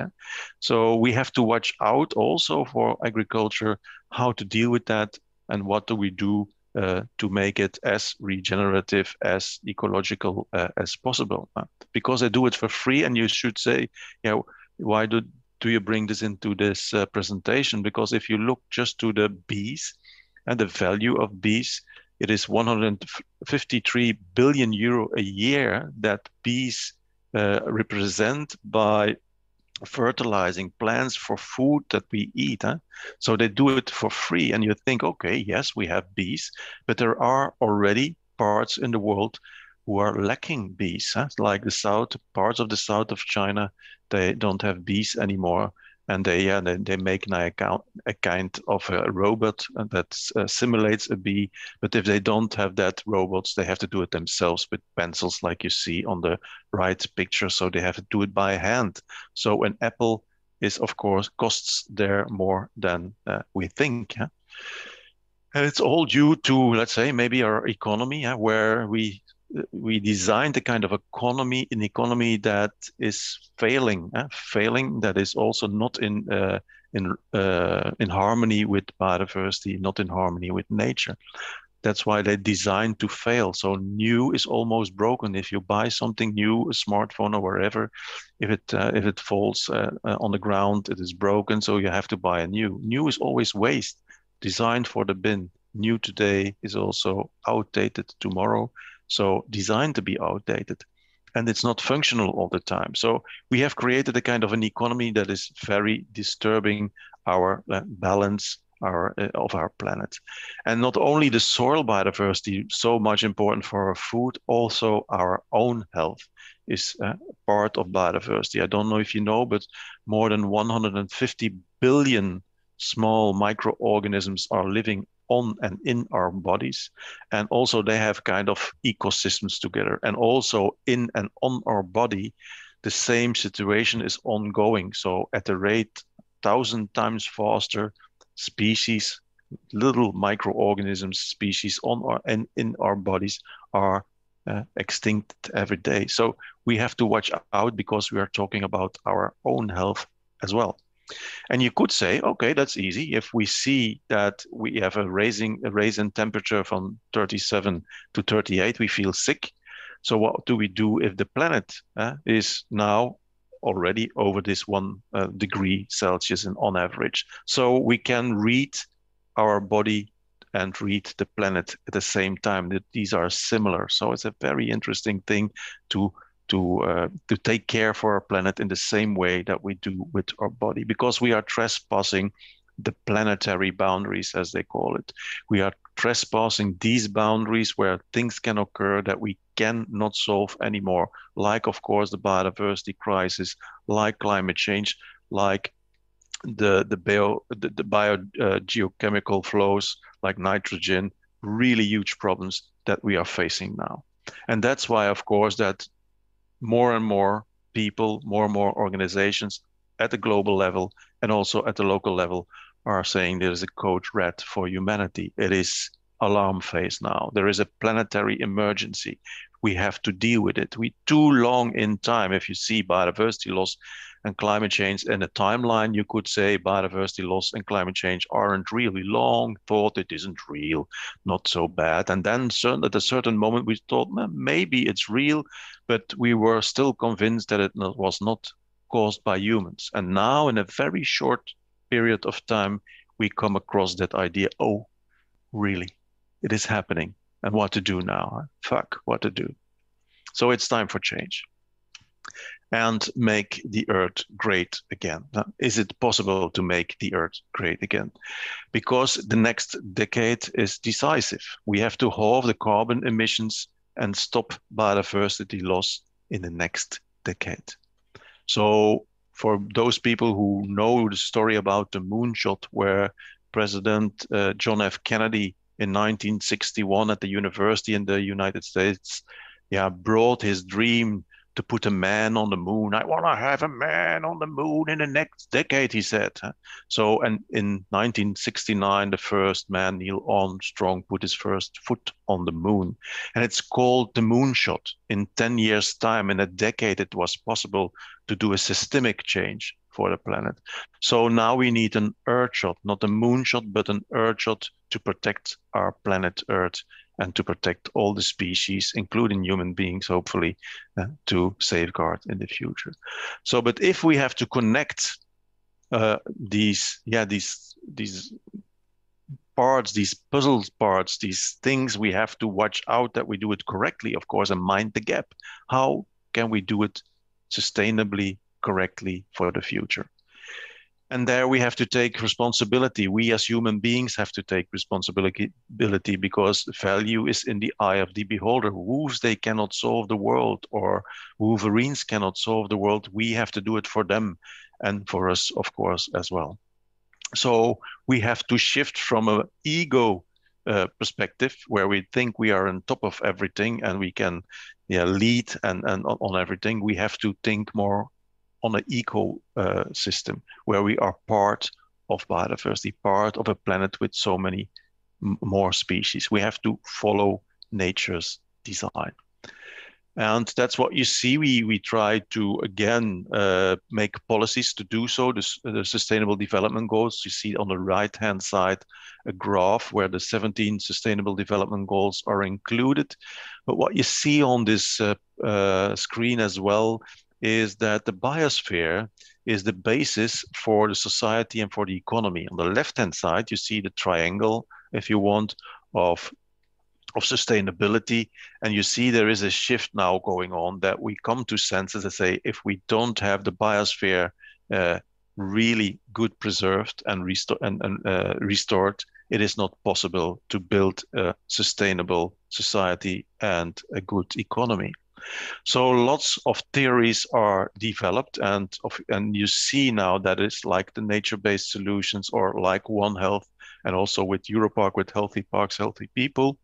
So we have to watch out also for agriculture, how to deal with that, and what do we do to make it as regenerative, as ecological as possible. Because they do it for free, and you should say, why do you bring this into this presentation? Because if you look just to the bees and the value of bees, it is 153 billion euro a year that bees represent by fertilizing plants for food that we eat. So they do it for free. And you think, okay, yes, we have bees, but there are already parts in the world who are lacking bees, like the south, parts of the south of China, they don't have bees anymore. And they make a kind of a robot that simulates a bee. But if they don't have that robots, they have to do it themselves with pencils, like you see on the right picture. So they have to do it by hand. So an apple is, of course, costs there more than we think. And it's all due to, let's say, maybe our economy, where we designed a kind of economy that is failing, that is also not in harmony with biodiversity, not in harmony with nature. That's why they designed to fail. So new is almost broken. If you buy something new, a smartphone or wherever, if it falls on the ground, it is broken. So you have to buy a new. New is always waste, designed for the bin. New today is also outdated tomorrow. So designed to be outdated. and it's not functional all the time. So we have created a kind of an economy that is very disturbing our balance of our planet. And not only the soil biodiversity, so much important for our food, also our own health is part of biodiversity. I don't know if you know, but more than 150 billion small microorganisms are living on and in our bodies. And also they have kind of ecosystems together. And also in and on our body, the same situation is ongoing. So at a rate 1,000 times faster, species, little microorganisms, species on and in our bodies are extinct every day. So we have to watch out because we are talking about our own health as well. And you could say, okay, that's easy. If we see that we have a raise in temperature from 37 to 38, we feel sick. So what do we do if the planet is now already over this 1 degree Celsius on average? So we can read our body and read the planet at the same time. That these are similar. So it's a very interesting thing to take care for our planet in the same way that we do with our body, because we are trespassing the planetary boundaries, as they call it. We are trespassing these boundaries where things can occur that we cannot solve anymore, like, of course, the biodiversity crisis, like climate change, like the biogeochemical flows, like nitrogen, really huge problems that we are facing now. And that's why, of course, that more and more people, more and more organizations at the global level and also at the local level are saying there is a code red for humanity. It is alarm phase now. There is a planetary emergency. We have to deal with it. We're too long in time. If you see biodiversity loss and climate change in a timeline, you could say biodiversity loss and climate change aren't real. We long thought it isn't real, not so bad. And then at a certain moment, we thought, maybe it's real, but we were still convinced that it was not caused by humans. And now in a very short period of time, we come across that idea, oh, really, it is happening. And what to do now? Fuck, what to do? So it's time for change and make the earth great again. Now, is it possible to make the earth great again? Because the next decade is decisive. We have to halve the carbon emissions and stop biodiversity loss in the next decade. So for those people who know the story about the moonshot, where President John F. Kennedy in 1961 at the university in the United States, brought his dream to put a man on the moon. I want to have a man on the moon in the next decade, he said. So, and in 1969, the first man, Neil Armstrong, put his first foot on the moon. And it's called the moonshot. In 10 years' time, in a decade, it was possible to do a systemic change for the planet. So now we need an earthshot, not a moonshot, but an earthshot to protect our planet Earth and to protect all the species, including human beings, hopefully, to safeguard in the future. So, but if we have to connect these parts, these puzzle parts, these things, we have to watch out that we do it correctly, of course, and mind the gap. How can we do it sustainably, correctly for the future? And there we have to take responsibility. We as human beings have to take responsibility because value is in the eye of the beholder. Wolves, they cannot solve the world, or wolverines cannot solve the world. We have to do it for them and for us, of course, as well. So we have to shift from an ego perspective where we think we are on top of everything and we can lead and on everything. We have to think more on an eco system where we are part of biodiversity, part of a planet with so many more species. We have to follow nature's design. And that's what you see. We try to, again, make policies to do so. The Sustainable Development Goals, you see on the right-hand side, a graph where the 17 Sustainable Development Goals are included. But what you see on this screen as well is that the biosphere is the basis for the society and for the economy. On the left-hand side, you see the triangle, if you want, of of sustainability. And you see there is a shift now going on, that we come to senses that say, if we don't have the biosphere really good preserved and restored, it is not possible to build a sustainable society and a good economy. So lots of theories are developed, and you see now that it's like the nature-based solutions, or like One Health, and also with Europark, with healthy parks, healthy people.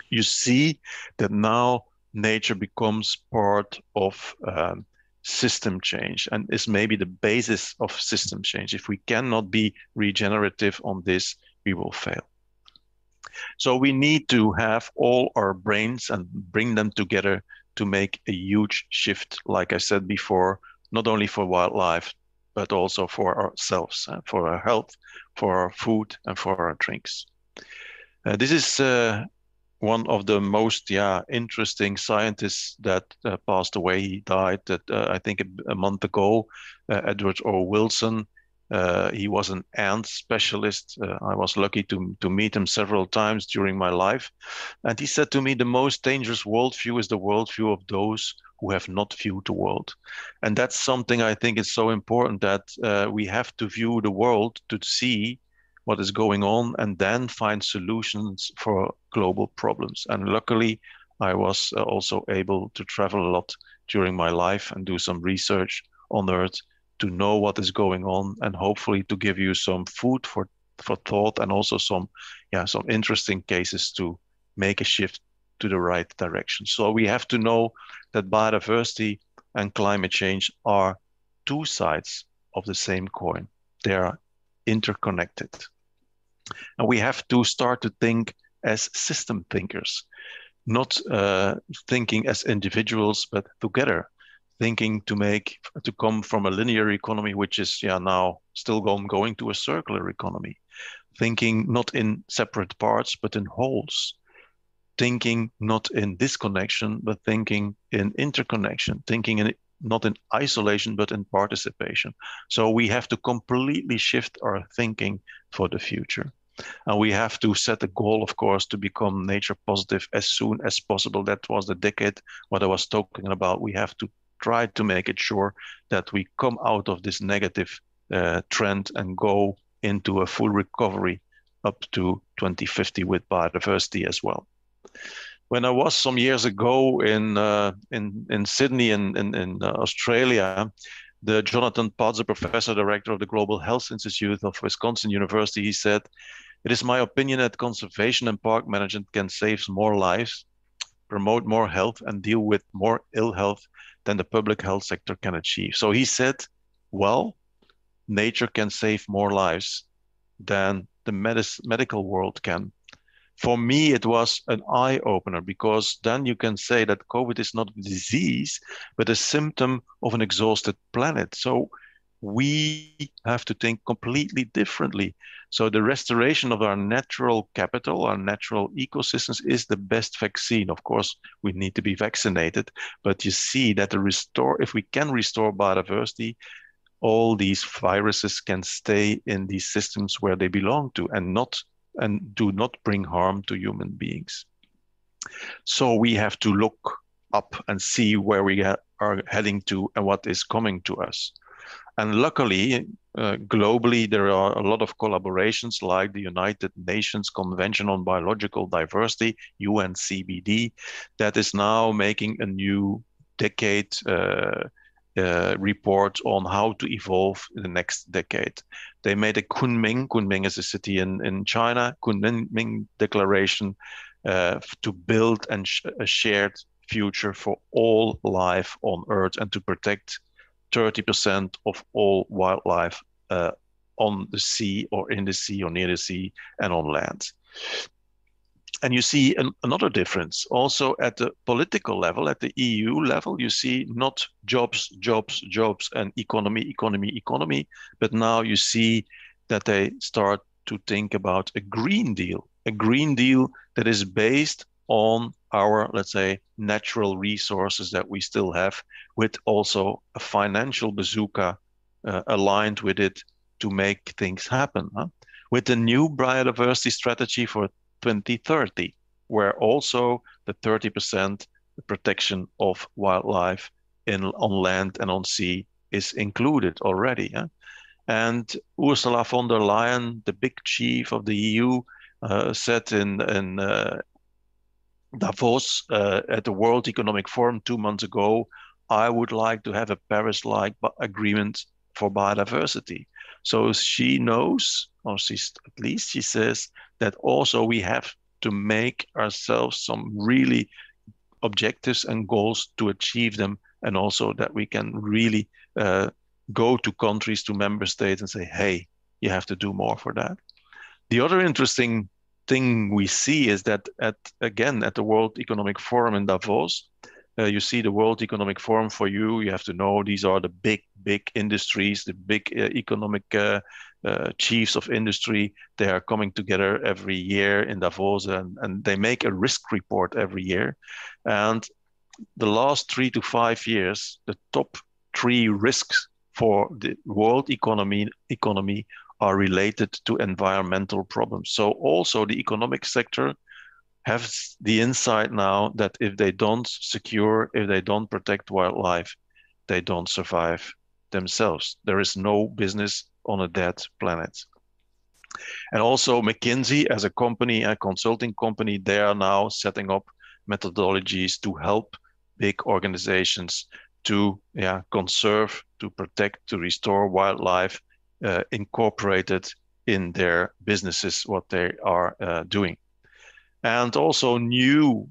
You see that now nature becomes part of system change, and is maybe the basis of system change. If we cannot be regenerative on this, we will fail. So we need to have all our brains and bring them together to make a huge shift, like I said before, not only for wildlife, but also for ourselves, for our health, for our food, and for our drinks. This is one of the most interesting scientists that passed away. He died, I think, a month ago, Edward O. Wilson. He was an ant specialist. I was lucky to meet him several times during my life. And he said to me, the most dangerous worldview is the worldview of those who have not viewed the world. And that's something I think is so important, that we have to view the world to see what is going on and then find solutions for global problems. And luckily, I was also able to travel a lot during my life and do some research on Earth to know what is going on, and hopefully to give you some food for thought, and also some interesting cases to make a shift to the right direction. So we have to know that biodiversity and climate change are two sides of the same coin. They are interconnected. And we have to start to think as system thinkers, not thinking as individuals, but together, thinking to come from a linear economy, which is now still going to a circular economy, thinking not in separate parts, but in wholes, thinking not in disconnection, but thinking in interconnection, thinking not in isolation, but in participation. So we have to completely shift our thinking for the future. And we have to set a goal, of course, to become nature positive as soon as possible. That was the decade what I was talking about. We have to try to make it sure that we come out of this negative trend and go into a full recovery up to 2050 with biodiversity as well. When I was some years ago in Sydney in Australia, the Jonathan Potts, the professor director of the Global Health Institute of Wisconsin University, he said, "It is my opinion that conservation and park management can save more lives, promote more health, and deal with more ill health than the public health sector can achieve." So he said, well, nature can save more lives than the medical world can. For me, it was an eye-opener, because then you can say that COVID is not a disease, but a symptom of an exhausted planet. So we have to think completely differently. So the restoration of our natural capital, our natural ecosystems, is the best vaccine. Of course, we need to be vaccinated, but you see that if we can restore biodiversity, all these viruses can stay in these systems where they belong to, and do not bring harm to human beings. So we have to look up and see where we are heading to and what is coming to us. And luckily, globally, there are a lot of collaborations, like the United Nations Convention on Biological Diversity, UNCBD, that is now making a new decade report on how to evolve in the next decade. They made a Kunming is a city in China, Kunming Declaration to build a shared future for all life on Earth, and to protect 30% of all wildlife on the sea, or in the sea, or near the sea, and on land. And you see another difference also at the political level, at the EU level. You see not jobs, jobs, jobs, and economy, economy, economy, but now you see that they start to think about a Green Deal that is based on our, let's say, natural resources that we still have, with also a financial bazooka aligned with it to make things happen. With the new biodiversity strategy for 2030, where also the 30% protection of wildlife on land and on sea is included already. And Ursula von der Leyen, the big chief of the EU, said in Davos at the World Economic Forum 2 months ago, I would like to have a Paris-like agreement for biodiversity. So she knows, or at least she says, that also we have to make ourselves some really objectives and goals to achieve them, and also that we can really go to countries, to member states and say, hey, you have to do more for that. The other interesting thing we see is that at the World Economic Forum in Davos, you see the World Economic Forum. For you have to know these are the big industries, the big economic chiefs of industry. They are coming together every year in Davos, and they make a risk report every year. And the last 3 to 5 years, the top 3 risks for the world economy are related to environmental problems. So also the economic sector has the insight now that if they don't secure, if they don't protect wildlife, they don't survive themselves. There is no business on a dead planet. And also McKinsey as a company, a consulting company, they are now setting up methodologies to help big organizations to conserve, to protect, to restore wildlife, incorporated in their businesses, what they are doing. And also new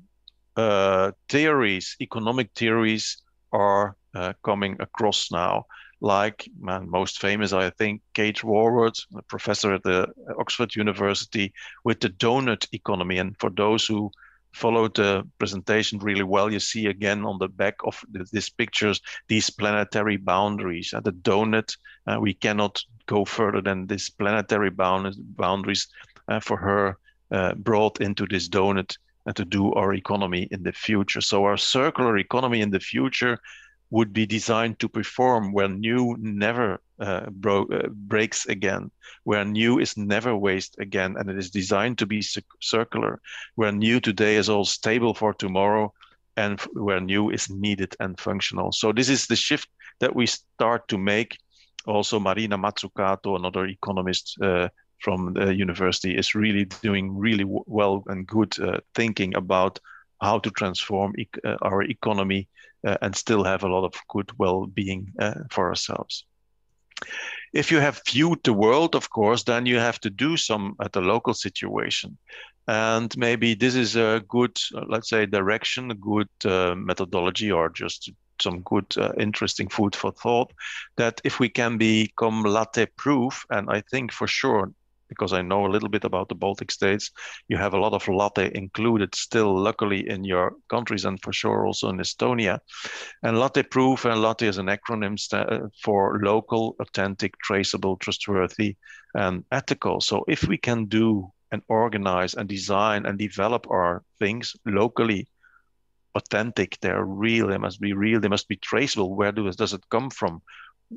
theories, economic theories are coming across now. Like, most famous, I think, Kate Warwood, a professor at the Oxford University, with the donut economy. And for those who followed the presentation really well, you see again on the back of these pictures, these planetary boundaries. The donut, we cannot go further than these planetary boundaries for her brought into this donut and to do our economy in the future. So our circular economy in the future would be designed to perform where new never breaks again, where new is never waste again, and it is designed to be circular, where new today is all stable for tomorrow, and where new is needed and functional. So this is the shift that we start to make. Also, Marina Mazzucato, another economist from the university, is really doing really well and good thinking about how to transform our economy and still have a lot of good well-being for ourselves. If you have viewed the world, of course, then you have to do some at the local situation. And maybe this is a good, let's say, direction, a good methodology, or just some good, interesting food for thought, that if we can become latte-proof, and I think for sure, because I know a little bit about the Baltic states, you have a lot of latte included still, luckily, in your countries, and for sure also in Estonia. And latte-proof, and latte is an acronym for local, authentic, traceable, trustworthy, and ethical. So if we can do and organize and design and develop our things locally, authentic, they're real, they must be real, they must be traceable. Where does it come from,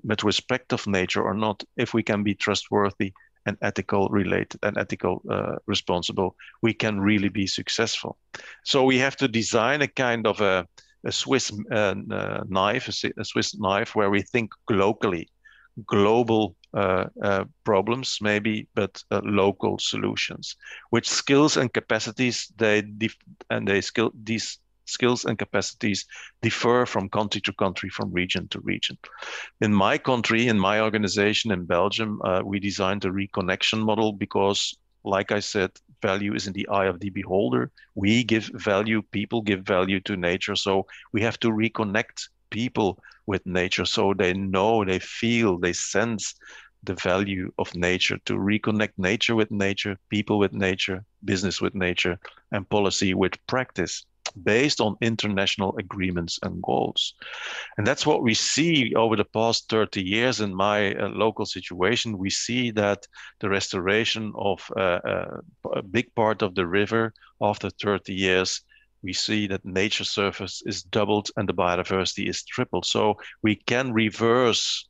with respect of nature or not? If we can be trustworthy and ethical related and ethical responsible, we can really be successful. So we have to design a kind of a Swiss knife, a Swiss knife, where we think locally, global problems maybe, but local solutions. Which skills and capacities these skills and capacities differ from country to country, from region to region. In my country, in my organization in Belgium, we designed a Reconnection Model because, like I said, value is in the eye of the beholder. We give value, people give value to nature. So we have to reconnect people with nature so they know, they feel, they sense the value of nature, to reconnect nature with nature, people with nature, business with nature, and policy with practice, based on international agreements and goals. And that's what we see over the past 30 years in my local situation. We see that the restoration of a big part of the river after 30 years, we see that nature surface is doubled and the biodiversity is tripled. So we can reverse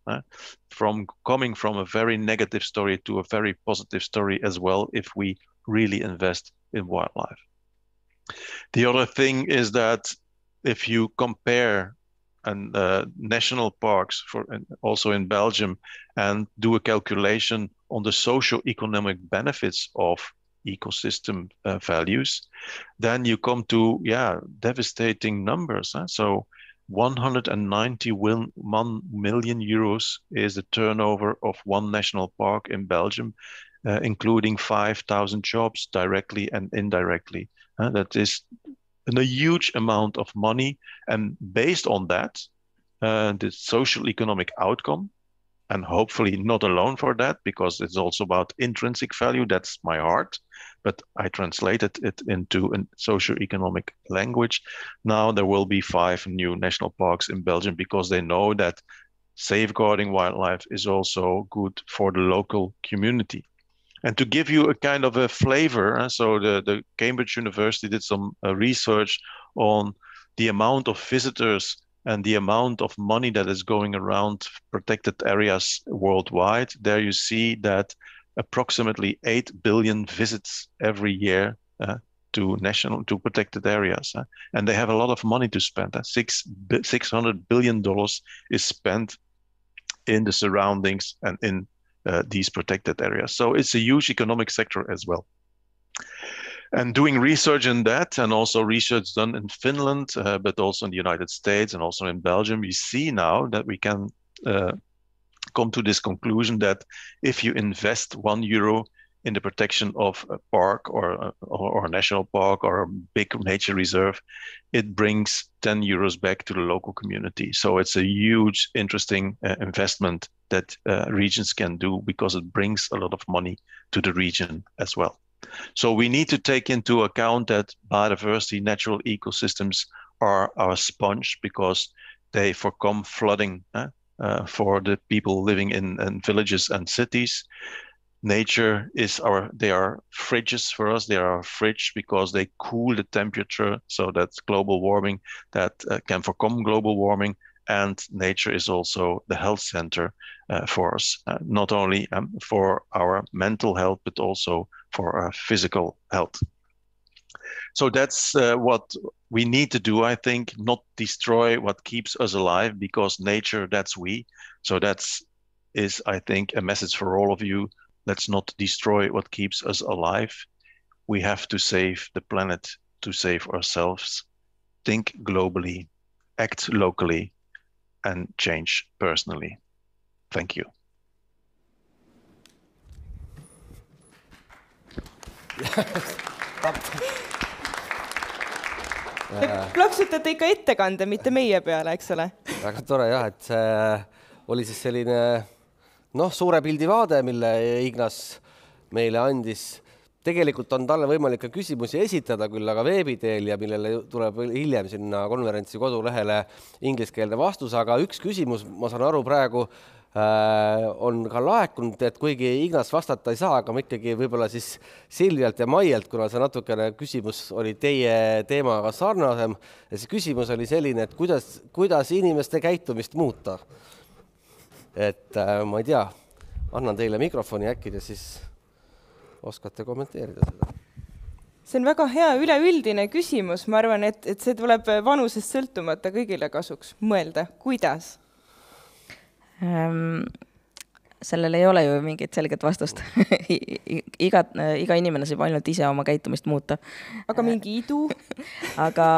from coming from a very negative story to a very positive story as well, if we really invest in wildlife. The other thing is that if you compare national parks also in Belgium and do a calculation on the socio-economic benefits of ecosystem values, then you come to devastating numbers. So 191 million euros is the turnover of one national park in Belgium, including 5,000 jobs directly and indirectly. That is a huge amount of money, and based on that, the social economic outcome, and hopefully not alone for that, because it's also about intrinsic value. That's my heart, but I translated it into a socio-economic language. Now there will be 5 new national parks in Belgium because they know that safeguarding wildlife is also good for the local community. And to give you a kind of a flavor, so the Cambridge University did some research on the amount of visitors and the amount of money that is going around protected areas worldwide. There you see that approximately 8 billion visits every year to protected areas. And they have a lot of money to spend. $600 billion is spent in the surroundings and in these protected areas. So it's a huge economic sector as well. And doing research in that, and also research done in Finland, but also in the United States and also in Belgium, we see now that we can come to this conclusion that if you invest €1 in the protection of a park or a national park or a big nature reserve, it brings €10 back to the local community. So it's a huge, interesting investment that regions can do because it brings a lot of money to the region as well. So we need to take into account that biodiversity, natural ecosystems are our sponge because they overcome flooding for the people living in villages and cities. Nature is they are fridges for us. They are our fridge because they cool the temperature, so that's global warming that can overcome global warming. And nature is also the health center for us, not only for our mental health, but also for our physical health. So that's what we need to do, I think, not destroy what keeps us alive, because nature, that's we. So is, I think, a message for all of you. Let's not destroy what keeps us alive. We have to save the planet to save ourselves. Think globally, act locally, and change personally. Thank you. Te plaksutate ikka ettekande, mitte meie peale, eks ole? Väga tore jah, et see oli siis selline suure pildi vaade, mille Ignace meile andis. Tegelikult on talle võimalik ka küsimusi esitada küll, aga veebi teel, ja millele tuleb hiljem sinna konverentsi kodulehele ingliskeelne vastus, aga üks küsimus, ma saan aru praegu, on ka laekunud, et kuigi Ignace vastata ei saa, aga ma ikkagi võib-olla siis Silvialt ja Maielt, kuna see natukene küsimus oli teie teemaga sarnasem, ja see küsimus oli selline, et kuidas inimeste käitumist muuta. Et ma ei tea, annan teile mikrofoni, äkki te siis oskate kommenteerida seda. See on väga hea üleüldine küsimus. Ma arvan, et see tuleb vanusest sõltumata kõigile kasuks mõelda. Kuidas? Sellel ei ole ju mingit selget vastust. Iga inimene saab ainult ise oma käitumist muuta. Aga mingi idu? Aga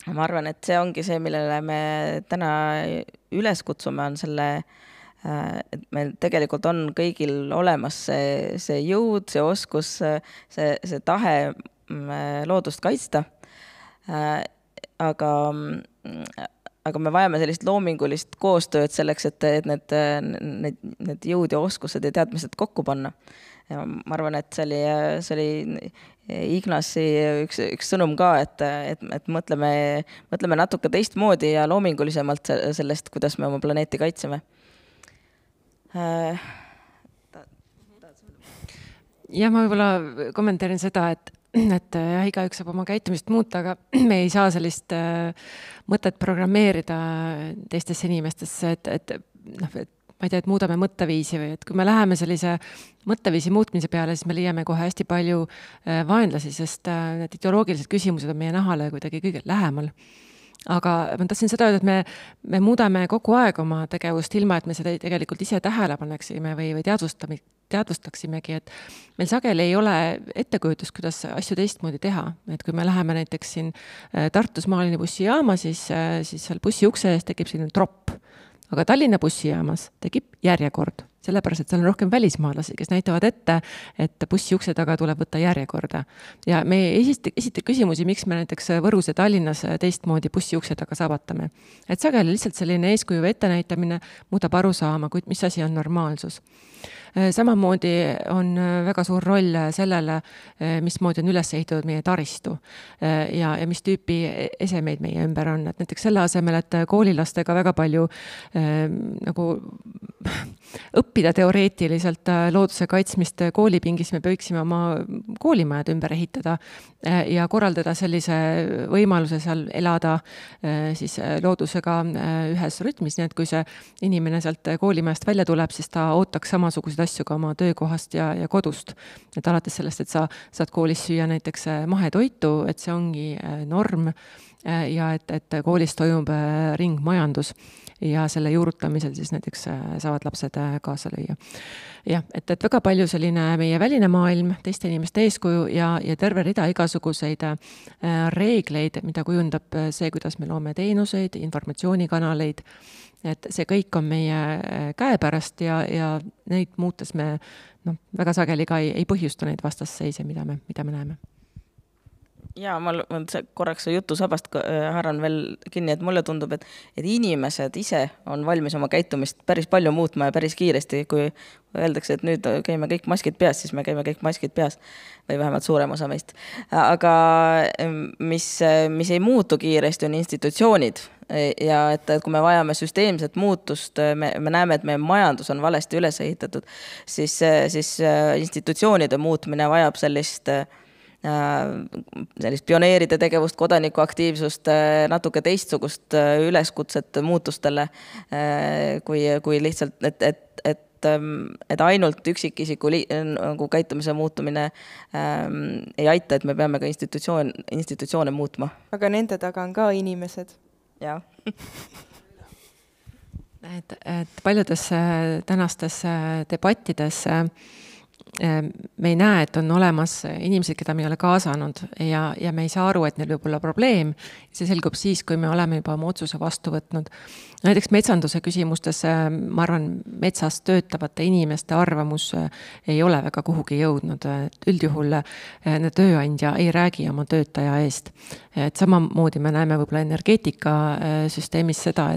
ma arvan, et see ongi see, millele me täna üles kutsume, on selle, et meil tegelikult on kõigil olemas see jõud, see oskus, see tahe loodust kaitsta. Aga me vajame sellist loomingulist koostööd selleks, et need jõud ja oskused ja teadmised kokku panna. Ja ma arvan, et see oli Ignace'i üks sõnum ka, et mõtleme natuke teistmoodi ja loomingulisemalt sellest, kuidas me oma planeeti kaitseme. Ja ma võib-olla kommenteerin seda, et igaüks saab oma käitumist muuta, aga me ei saa sellist mõtet programmeerida teistesse inimestesse, et ma ei tea, et muudame mõtteviisi või et kui me läheme sellise mõtteviisi muutmise peale, siis me leiame kohe hästi palju vaenlasi, sest need ideoloogilised küsimused on meie nahale kuidagi kõige lähemal. Aga ma tahtsin seda öelda, et me muudame kogu aeg oma tegevust ilma, et me seda tegelikult ise tähele paneksime või teadvustaksimegi, et meil sageli ei ole ettekujutust, kuidas asju teistmoodi teha. Et kui me läheme näiteks siin Tartus Maalinna bussijaama, siis seal bussi ukse ees tekib selline tropp. Aga Tallinna bussijaamas tekib järjekord, sellepärast, et seal on rohkem välismaalasi, kes näitavad ette, et bussi ukse taga tuleb võtta järjekorda. Ja me esita küsimusi, miks me näiteks Võrus ja Tallinnas teistmoodi bussi ukse taga sabatame. Et sageli lihtsalt selline eeskuju ettenäitamine muudab aru saama, mis asi on normaalsus. Samamoodi on väga suur roll sellele, mismoodi on üles ehitatud meie taristu ja mis tüüpi esemeid meie ümber on. Et näiteks selle asemel, et koolilastega väga palju nagu õppida teoreetiliselt looduse kaitsmist koolipingis, me võiksime oma koolimajad ümber ehitada ja korraldada sellise võimaluse seal elada siis loodusega ühes rütmis, nii et kui see inimene sealt koolimajast välja tuleb, siis ta ootaks samasugused asju ka oma töökohast ja kodust. Et alates sellest, et sa saad koolis süüa näiteks mahetoitu, et see ongi norm ja et koolis toimub ringmajandus ja selle juurutamisel siis näiteks saavad lapsed kaasa lüüa. Ja, et väga palju selline meie väline maailm, teiste inimeste eeskuju ja terve rida igasuguseid reegleid, mida kujundab see, kuidas me loome teenuseid, informatsioonikanaleid, et see kõik on meie käepärast ja neid muutes me väga sageli ka ei põhjusta neid vastasseise, mida me näeme. Ja ma korraks jutu sabast haaran veel kinni, et mulle tundub, et inimesed ise on valmis oma käitumist päris palju muutma ja päris kiiresti, kui öeldakse, et nüüd käime kõik maskid peas, siis me käime kõik maskid peas või vähemalt suurem osa meist. Aga mis ei muutu kiiresti, on institutsioonid ja et kui me vajame süsteemset muutust, me näeme, et meie majandus on valesti üles ehitatud, siis institutsioonide muutmine vajab sellist pioneeride tegevust, kodanikuaktiivsust, natuke teistsugust üleskutset muutustele, kui lihtsalt, et ainult üksikisiku käitumise muutumine ei aita, et me peame ka institutsioone muutma. Aga nende taga on ka inimesed. Jah. Et paljudes tänastes debattides me ei näe, et on olemas inimesed, keda me ei ole kaasanud ja me ei saa aru, et neil võib olla probleem. See selgub siis, kui me oleme juba oma otsuse vastu võtnud. Näiteks metsanduse küsimustes, ma arvan, metsas töötavate inimeste arvamus ei ole väga kuhugi jõudnud. Üldjuhul tööandja ei räägi oma töötaja eest. Et samamoodi me näeme võib-olla energeetikasüsteemis seda,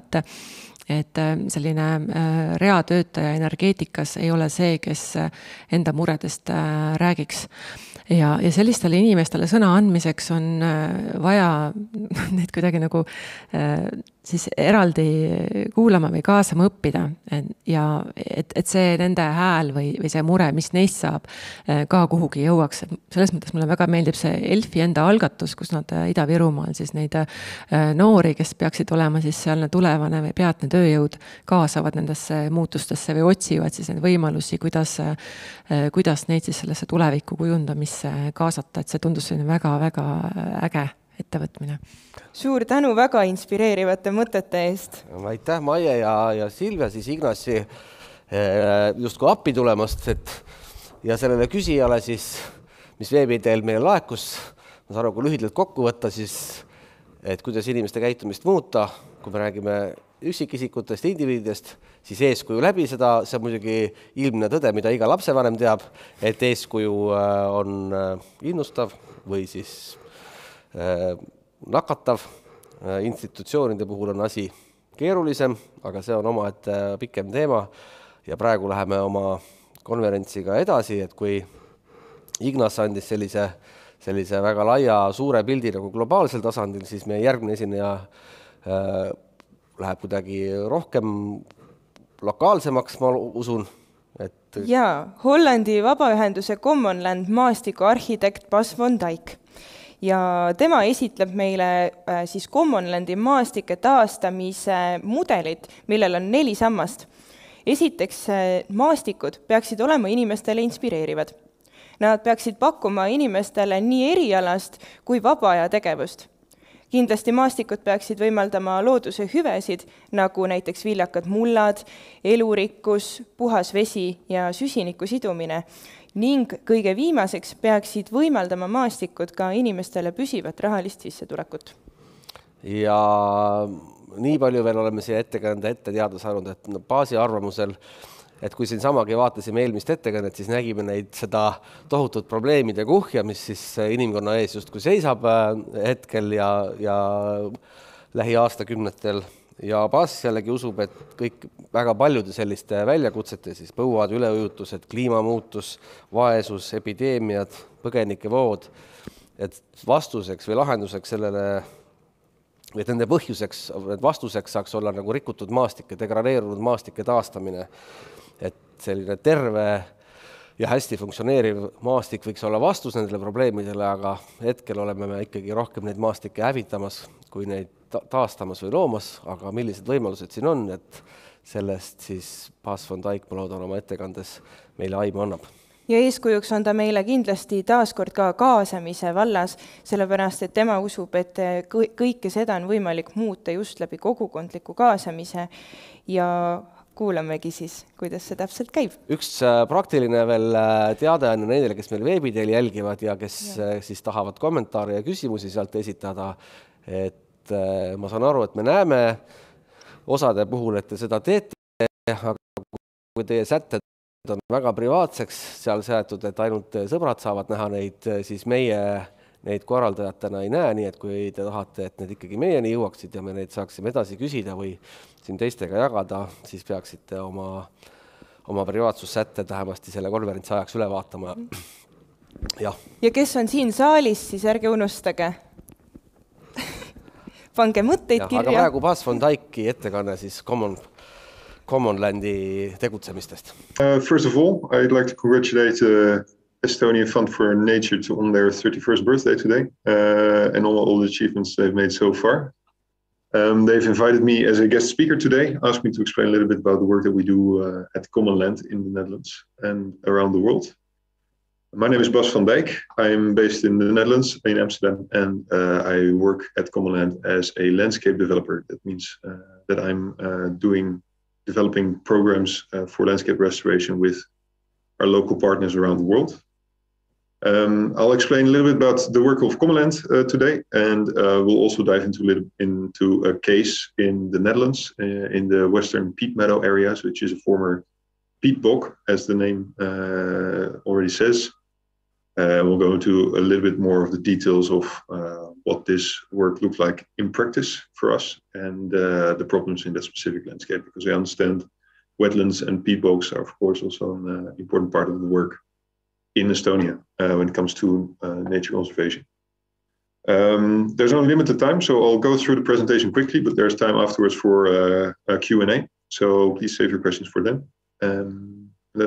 et selline reatöötaja energeetikas ei ole see, kes enda muredest räägiks. Ja sellistele inimestele sõna andmiseks on vaja neid kuidagi nagu siis eraldi kuulama või kaasama õppida ja et see nende hääl või see mure, mis neist saab, ka kuhugi jõuaks. Selles mõttes mulle väga meeldib see ELFi enda algatus, kus nad Ida-Virumaal siis neid noori, kes peaksid olema siis sealne tulevane või peatne tööjõud, kaasavad nendesse muutustesse või otsivad siis neid võimalusi, kuidas neid siis sellesse tuleviku kujundamisse kaasata, et see tundus väga-väga äge ettevõtmine. Suur tänu väga inspireerivate mõtete eest. Aitäh Maie ja Silvia siis Ignace'i justkui appi tulemast ja sellele küsijale siis, mis veebiteel meile laekus, ma saan aru, kui lühidalt kokku võtta siis, et kuidas inimeste käitumist muuta, kui me räägime üksikisikutest, indiviididest, siis eeskuju läbi seda, see on muidugi ilmne tõde, mida iga lapsevanem teab, et eeskuju on innustav või siis nakatav. Institutsioonide puhul on asi keerulisem, aga see on omaette pikem teema ja praegu läheme oma konverentsiga edasi, et kui Ignace andis sellise väga laia suure pildi nagu globaalsel tasandil, siis meie järgmine esineja läheb kuidagi rohkem lokaalsemaks, ma usun. Jaa, Hollandi vabaühenduse Commonland maastiku arhitekt Bas van Dijk. Ja tema esitleb meile siis Commonlandi maastike taastamise mudelit, millel on 4 sammast. Esiteks, maastikud peaksid olema inimestele inspireerivad. Nad peaksid pakkuma inimestele nii erialast kui vaba aja tegevust. Kindlasti maastikud peaksid võimaldama looduse hüvesid, nagu näiteks viljakad mullad, elurikkus, puhas vesi ja süsiniku sidumine. Ning kõige viimaseks peaksid võimaldama maastikud ka inimestele püsivat rahalist sissetulekut. Ja nii palju veel oleme siia ettekande ette teada saanud, et Basi arvamusel, et kui siin samagi vaatasime eelmist ettekannet, siis nägime neid seda tohutut probleemide kuhja, mis siis inimkonna ees justkui seisab hetkel ja lähiaastakümnetel. Ja Bas jällegi usub, et kõik väga paljude selliste väljakutsete, siis põuad, üleujutused, kliimamuutus, vaesus, epideemiad, põgenikevood, et vastuseks või lahenduseks sellele, et nende põhjuseks, vastuseks saaks olla nagu rikutud maastike, degradeerunud maastike taastamine. Et selline terve ja hästi funktsioneeriv maastik võiks olla vastus nendele probleemidele, aga hetkel oleme me ikkagi rohkem neid maastikke hävitamas, kui neid taastamas või loomas, aga millised võimalused siin on, et sellest siis Bas van Dijk, ma loodan, oma ettekandes meile aimu annab. Ja eeskujuks on ta meile kindlasti taaskord ka kaasamise vallas, sellepärast, et tema usub, et kõike seda on võimalik muuta just läbi kogukondliku kaasamise ja kuulamegi siis, kuidas see täpselt käib. Üks praktiline veel teade on neile, kes meil veebi teel jälgivad ja kes siis tahavad kommentaare ja küsimusi sealt esitada, et ma saan aru, et me näeme osade puhul, et te seda teete, aga kui teie sätted on väga privaatseks seal seatud, et ainult sõbrad saavad näha neid, siis meie neid korraldajatena ei näe, nii et kui te tahate, et need ikkagi meieni jõuaksid ja me neid saaksime edasi küsida või siin teistega jagada, siis peaksite oma privaatsussätted vähemasti selle konverentsi ajaks üle vaatama. Ja kes on siin saalis, siis ärge unustage. Pange mõtteid kirja. Aga praegu Bas van Dijki ettekanne siis Commonlandi tegutsemistest. First of all, I'd like to congratulate Estonian Fund for Nature on their 31st birthday today and all the achievements they've made so far. They've invited me as a guest speaker today, asked me to explain a little bit about the work that we do at Commonland in the Netherlands and around the world. My name is Bas van Dijk. I'm based in the Netherlands, in Amsterdam, and I work at Commonland as a landscape developer. That means that I'm developing programs for landscape restoration with our local partners around the world. I'll explain a little bit about the work of Commonland today, and we'll also dive into a case in the Netherlands, in the Western peat meadow areas, which is a former peat bog, as the name already says. We'll go into a little bit more of the details of what this work looks like in practice for us and the problems in that specific landscape, because I understand wetlands and peat bogs are, of course, also an important part of the work in Estonia when it comes to nature conservation. There's only limited time, so I'll go through the presentation quickly, but there's time afterwards for a Q&A, so please save your questions for them.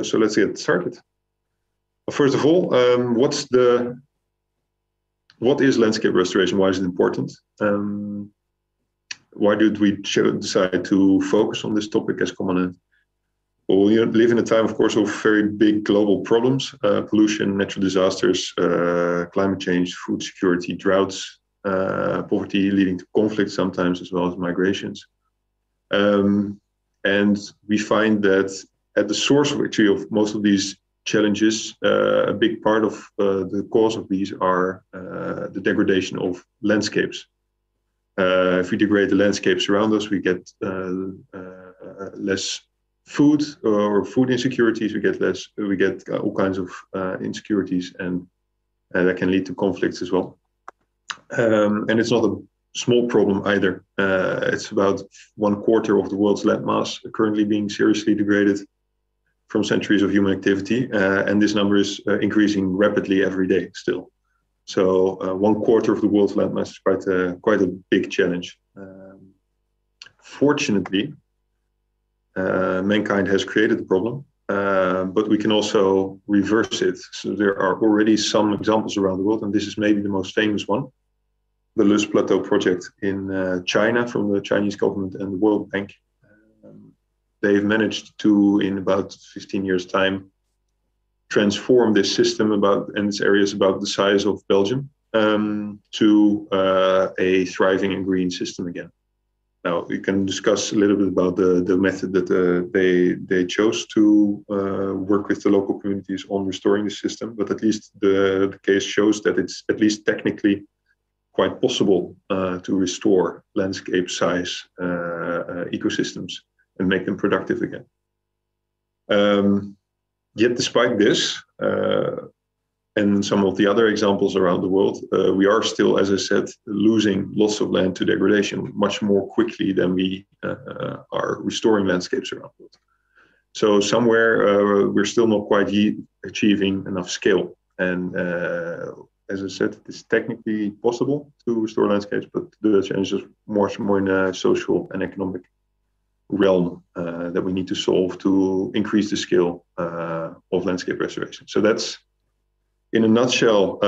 So let's get started. First of all, what is landscape restoration? Why is it important? Why did we decide to focus on this topic as Commonland? Well, we live in a time, of course, of very big global problems, pollution, natural disasters, climate change, food security, droughts, poverty leading to conflict sometimes, as well as migrations. And we find that at the source actually of most of these challenges, a big part of the cause of these are the degradation of landscapes. If we degrade the landscapes around us, we get less food or food insecurities. We get all kinds of insecurities, and that can lead to conflicts as well. And it's not a small problem either. It's about 1/4 of the world's landmass currently being seriously degraded from centuries of human activity, and this number is increasing rapidly every day still. So 1/4 of the world's landmass is quite a big challenge. Fortunately, mankind has created the problem, but we can also reverse it. So there are already some examples around the world, and this is maybe the most famous one. The Looduse Plateau project in China from the Chinese government and the World Bank. they've managed to, in about 15 years' time, transform this system and its areas about the size of Belgium to a thriving and green system again. Now, we can discuss a little bit about the method that they chose to work with the local communities on restoring the system, but at least the case shows that it's at least technically quite possible to restore landscape size ecosystems and make them productive again. Yet despite this, and some of the other examples around the world, we are still, as I said, losing lots of land to degradation much more quickly than we are restoring landscapes around the world. So somewhere we're still not quite achieving enough scale. And as I said, it's technically possible to restore landscapes, but the challenge is much more in a social and economic realm that we need to solve to increase the scale of landscape restoration. So that's, in a nutshell,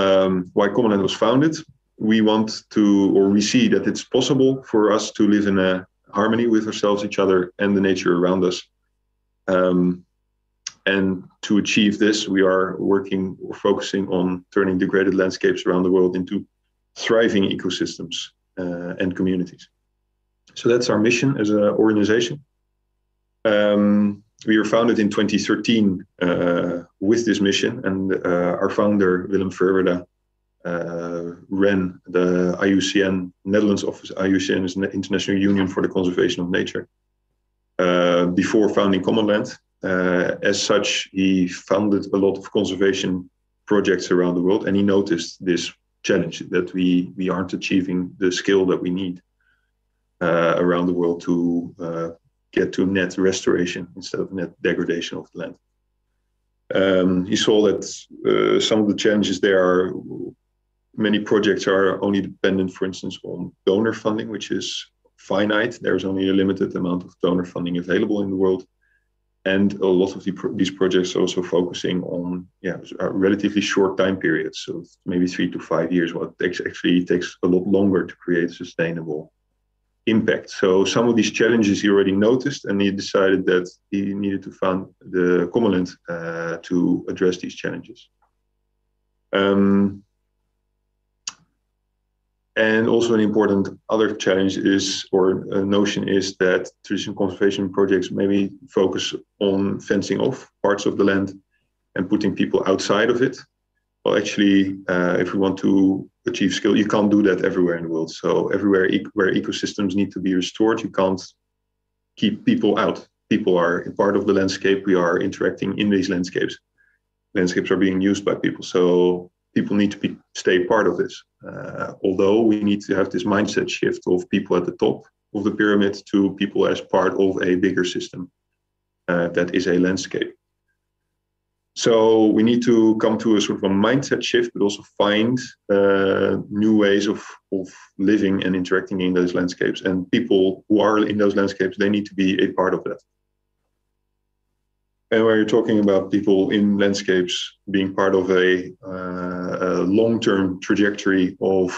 why Commonland was founded. We want to, or we see that it's possible for us to live in a harmony with ourselves, each other, and the nature around us. And to achieve this, we are working or focusing on turning degraded landscapes around the world into thriving ecosystems and communities. So that's our mission as an organization. We were founded in 2013 with this mission, and our founder, Willem Verwerda, ran the IUCN Netherlands office. IUCN is an International Union for the Conservation of Nature. Before founding Commonland, as such, he funded a lot of conservation projects around the world, and he noticed this challenge that we aren't achieving the scale that we need around the world to get to net restoration instead of net degradation of the land. He saw that some of the challenges there are, many projects are only dependent, for instance, on donor funding, which is finite. There's only a limited amount of donor funding available in the world. And a lot of these projects are also focusing on relatively short time periods, so maybe 3 to 5 years. Well, it actually takes a lot longer to create sustainable impact. So some of these challenges he already noticed, and he decided that he needed to found the Commonland to address these challenges. And also an important other challenge is, or a notion is, that traditional conservation projects maybe focus on fencing off parts of the land and putting people outside of it. Well, actually, if we want to achieve scale, you can't do that everywhere in the world. So everywhere where ecosystems need to be restored, you can't keep people out. People are a part of the landscape. We are interacting in these landscapes. Landscapes are being used by people. So people need to stay part of this. Although we need to have this mindset shift of people at the top of the pyramid to people as part of a bigger system that is a landscape. So we need to come to a sort of a mindset shift, but also find new ways of living and interacting in those landscapes. And people who are in those landscapes, they need to be a part of that. And when you're talking about people in landscapes being part of a long-term trajectory of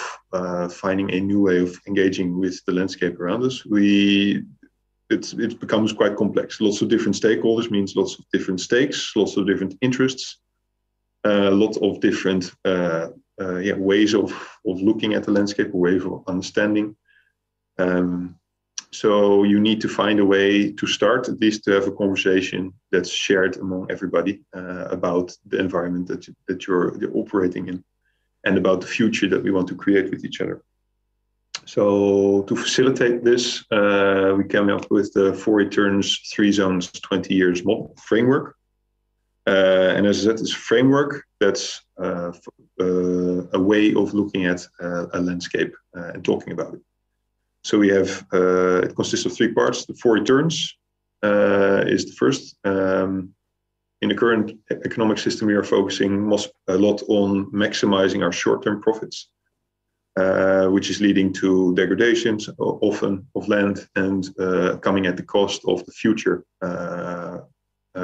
finding a new way of engaging with the landscape around us, it becomes quite complex. Lots of different stakeholders means lots of different stakes, lots of different interests, lots of different ways of looking at the landscape, ways of understanding. So you need to find a way to start, at least to have a conversation that's shared among everybody about the environment that you're operating in and about the future that we want to create with each other. So to facilitate this, we came up with the 4 returns, 3 zones, 20 years model framework. And as I said, this framework, that's a way of looking at a landscape and talking about it. So we have, it consists of 3 parts. The 4 returns is the first. In the current economic system, we are focusing a lot on maximizing our short-term profits, which is leading to degradations often of land and coming at the cost of the future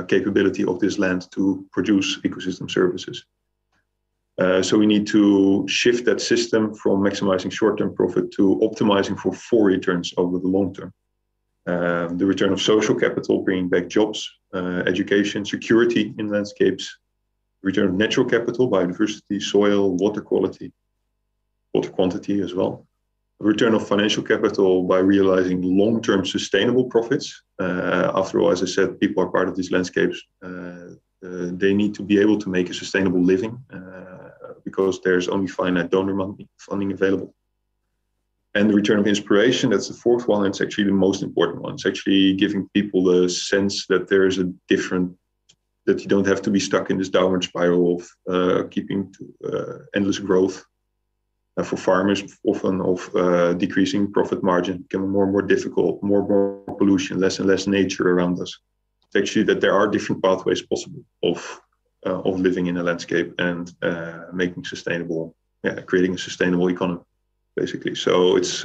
capability of this land to produce ecosystem services. So we need to shift that system from maximizing short-term profit to optimizing for 4 returns over the long term. The return of social capital, bringing back jobs, education, security in landscapes, return of natural capital, biodiversity, soil, water quality, water quantity as well. Return of financial capital by realizing long-term sustainable profits. After all, as I said, people are part of these landscapes. They need to be able to make a sustainable living because there's only finite donor money, funding available. And the return of inspiration, that's the fourth one. It's actually the most important one. It's actually giving people the sense that there is a different, that you don't have to be stuck in this downward spiral of keeping to, endless growth. For farmers, often of decreasing profit margin, becoming more and more difficult, more and more pollution, less and less nature around us. It's actually that there are different pathways possible of living in a landscape and making sustainable, creating a sustainable economy, basically. So it's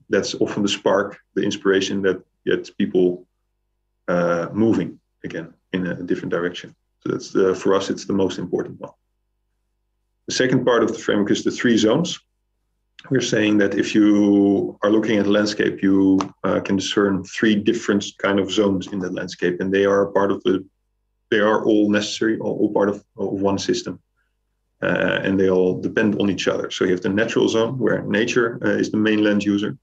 that's often the spark, the inspiration that gets people moving again in a different direction. So that's for us, it's the most important one. The second part of the framework is the 3 zones. We're saying that if you are looking at a landscape, you can discern 3 different kind of zones in the landscape, and they are part of they are all necessary, all part of one system, and they all depend on each other. So you have the natural zone, where nature is the main land user.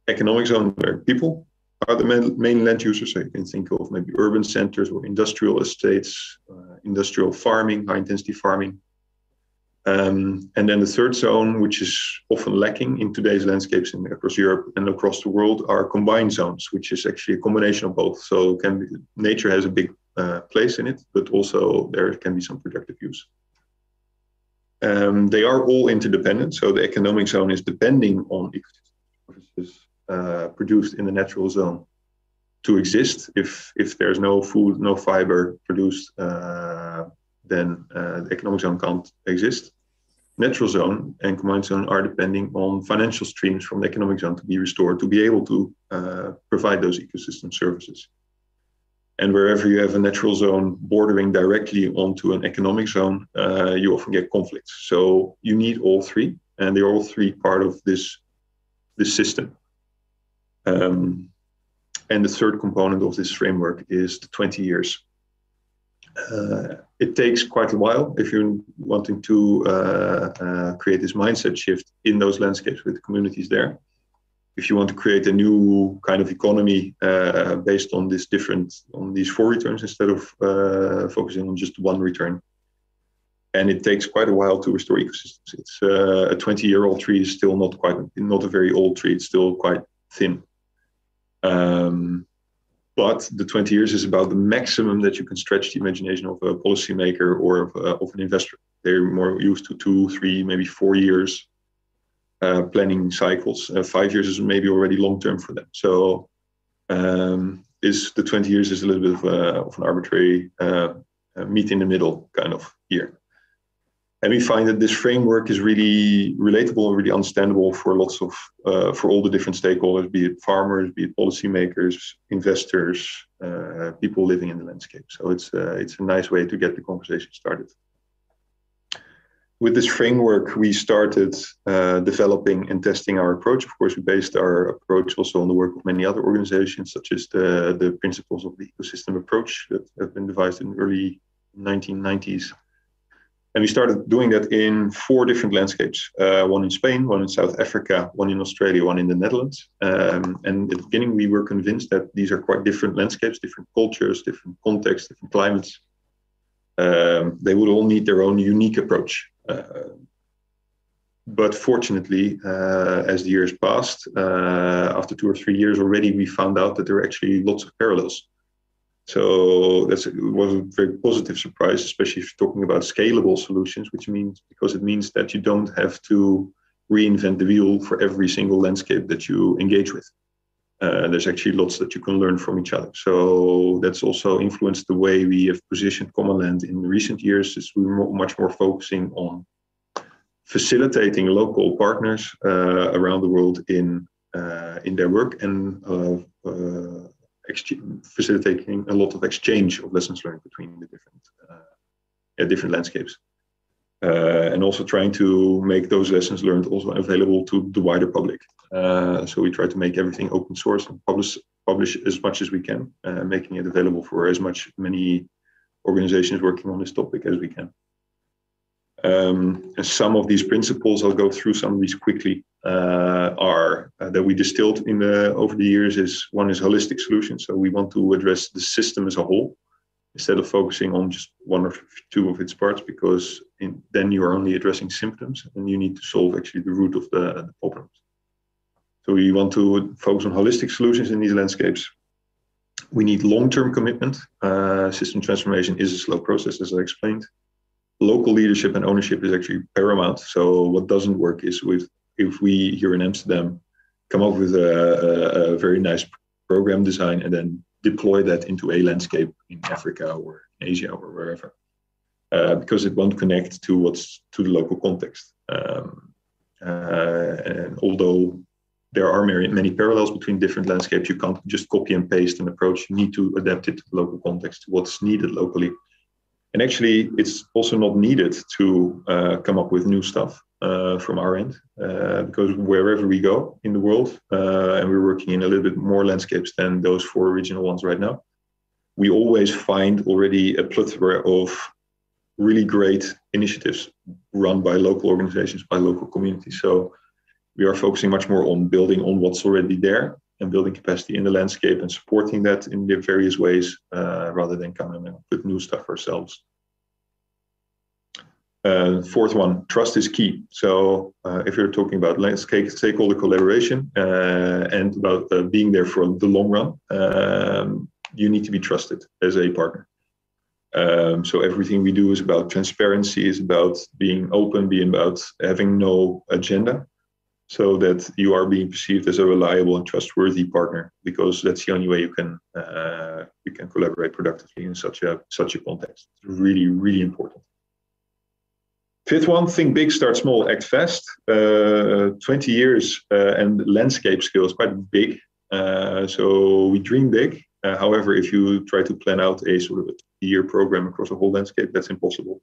Economic zone, where people are the main land users. So you can think of maybe urban centers or industrial estates, industrial farming, high-intensity farming. And then the third zone, which is often lacking in today's landscapes across Europe and across the world, are combined zones, which is actually a combination of both. So nature has a big place in it, but also there can be some productive use. They are all interdependent. So the economic zone is depending on ecosystem produced in the natural zone to exist. If there's no food, no fiber produced, then the economic zone can't exist. Natural zone and combined zone are depending on financial streams from the economic zone to be restored, to be able to provide those ecosystem services. And wherever you have a natural zone bordering directly onto an economic zone, you often get conflicts. So you need all 3, and they're all 3 part of this system. And the third component of this framework is the 20 years. It takes quite a while if you're wanting to create this mindset shift in those landscapes with the communities there. If you want to create a new kind of economy based on these 4 returns instead of focusing on just 1 return. And it takes quite a while to restore ecosystems. It's a 20-year-old tree is still not a very old tree. It's still quite thin. But the 20 years is about the maximum that you can stretch the imagination of a policymaker or of an investor. They're more used to 2, 3, maybe 4 years planning cycles. 5 years is maybe already long term for them. So the 20 years is a little bit of an arbitrary meet in the middle kind of year. And we find that this framework is really relatable and really understandable for for all the different stakeholders, be it farmers, be it policymakers, investors, people living in the landscape. So it's a nice way to get the conversation started. With this framework, we started developing and testing our approach. Of course, we based our approach also on the work of many other organizations, such as the principles of the ecosystem approach that have been devised in the early 1990s. And we started doing that in 4 different landscapes, 1 in Spain, 1 in South Africa, 1 in Australia, 1 in the Netherlands. And at the beginning, we were convinced that these are quite different landscapes, different cultures, different contexts, different climates. They would all need their own unique approach. But fortunately, as the years passed, after 2 or 3 years already, we found out that there are actually lots of parallels. So it was a very positive surprise, especially if you're talking about scalable solutions, because it means that you don't have to reinvent the wheel for every single landscape that you engage with. There's actually lots that you can learn from each other. So that's also influenced the way we have positioned Common Land in recent years. Is we're much more focusing on facilitating local partners around the world in their work and facilitating a lot of exchange of lessons learned between the different landscapes. And also trying to make those lessons learned also available to the wider public. So we try to make everything open source and publish as much as we can, making it available for many organizations working on this topic as we can. And some of these principles, I'll go through some of these quickly, are that we distilled over the years. One is holistic solutions. So we want to address the system as a whole, instead of focusing on just one or two of its parts, because then you are only addressing symptoms and you need to solve actually the root of the problems. So we want to focus on holistic solutions in these landscapes. We need long-term commitment. System transformation is a slow process, as I explained. Local leadership and ownership is actually paramount. So what doesn't work is if we here in Amsterdam come up with a very nice program design and then deploy that into a landscape in Africa or in Asia or wherever, because it won't connect to the local context. And although there are many parallels between different landscapes, you can't just copy and paste an approach. You need to adapt it to the local context, to what's needed locally. And actually, it's also not needed to come up with new stuff from our end, because wherever we go in the world, and we're working in a little bit more landscapes than those 4 original ones right now, we always find already a plethora of really great initiatives run by local organizations, by local communities. So we are focusing much more on building on what's already there and building capacity in the landscape and supporting that in the various ways, rather than coming up with new stuff ourselves. Fourth one, trust is key. So if you're talking about landscape stakeholder collaboration and about being there for the long run, you need to be trusted as a partner. So everything we do is about transparency, is about being open, being about having no agenda, so that you are being perceived as a reliable and trustworthy partner, because that's the only way you can collaborate productively in such a context. It's really, really important. Fifth one, think big, start small, act fast. 20 years and landscape scale is quite big. So we dream big. However, if you try to plan out a sort of a year program across a whole landscape, that's impossible.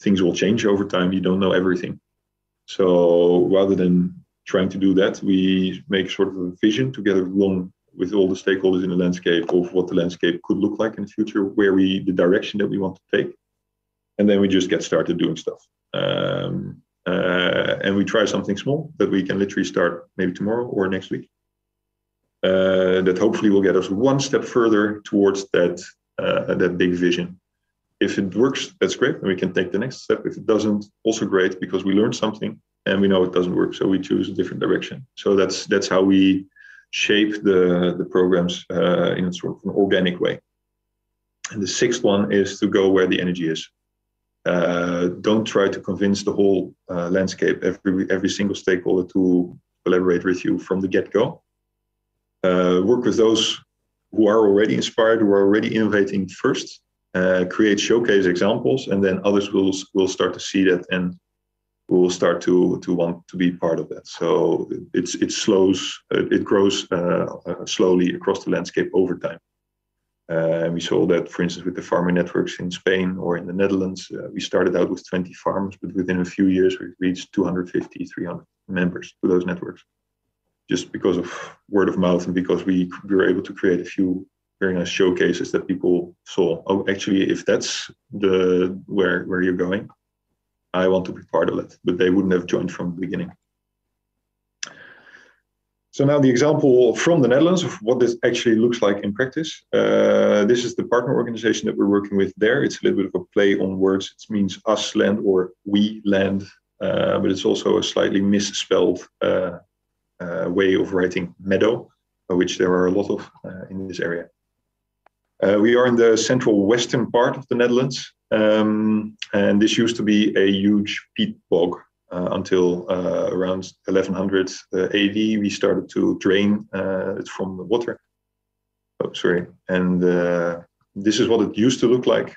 Things will change over time. You don't know everything. So rather than trying to do that, we make sort of a vision together along with all the stakeholders in the landscape of what the landscape could look like in the future, the direction that we want to take. And then we just get started doing stuff. And we try something small that we can literally start maybe tomorrow or next week. That hopefully will get us one step further towards that big vision. If it works, that's great, and we can take the next step. If it doesn't, also great, because we learned something and we know it doesn't work, so we choose a different direction. So that's how we shape the programs in a sort of an organic way. And the sixth one is to go where the energy is. Don't try to convince the whole landscape, every single stakeholder to collaborate with you from the get-go. Work with those who are already inspired, who are already innovating first. Create showcase examples, and then others will start to see that and will start to want to be part of that. So it grows slowly across the landscape over time. We saw that, for instance, with the farmer networks in Spain or in the Netherlands. We started out with 20 farmers, but within a few years we reached 250, 300 members to those networks, just because of word of mouth and because we were able to create a few very nice showcases that people saw. Oh, actually, if that's where you're going, I want to be part of it. But they wouldn't have joined from the beginning. So now the example from the Netherlands of what this actually looks like in practice. This is the partner organization that we're working with there. It's a little bit of a play on words. It means us land or we land, but it's also a slightly misspelled way of writing meadow, which there are a lot of in this area. We are in the central western part of the Netherlands, and this used to be a huge peat bog until around 1100 AD. We started to drain it from the water. Oh, sorry. And this is what it used to look like.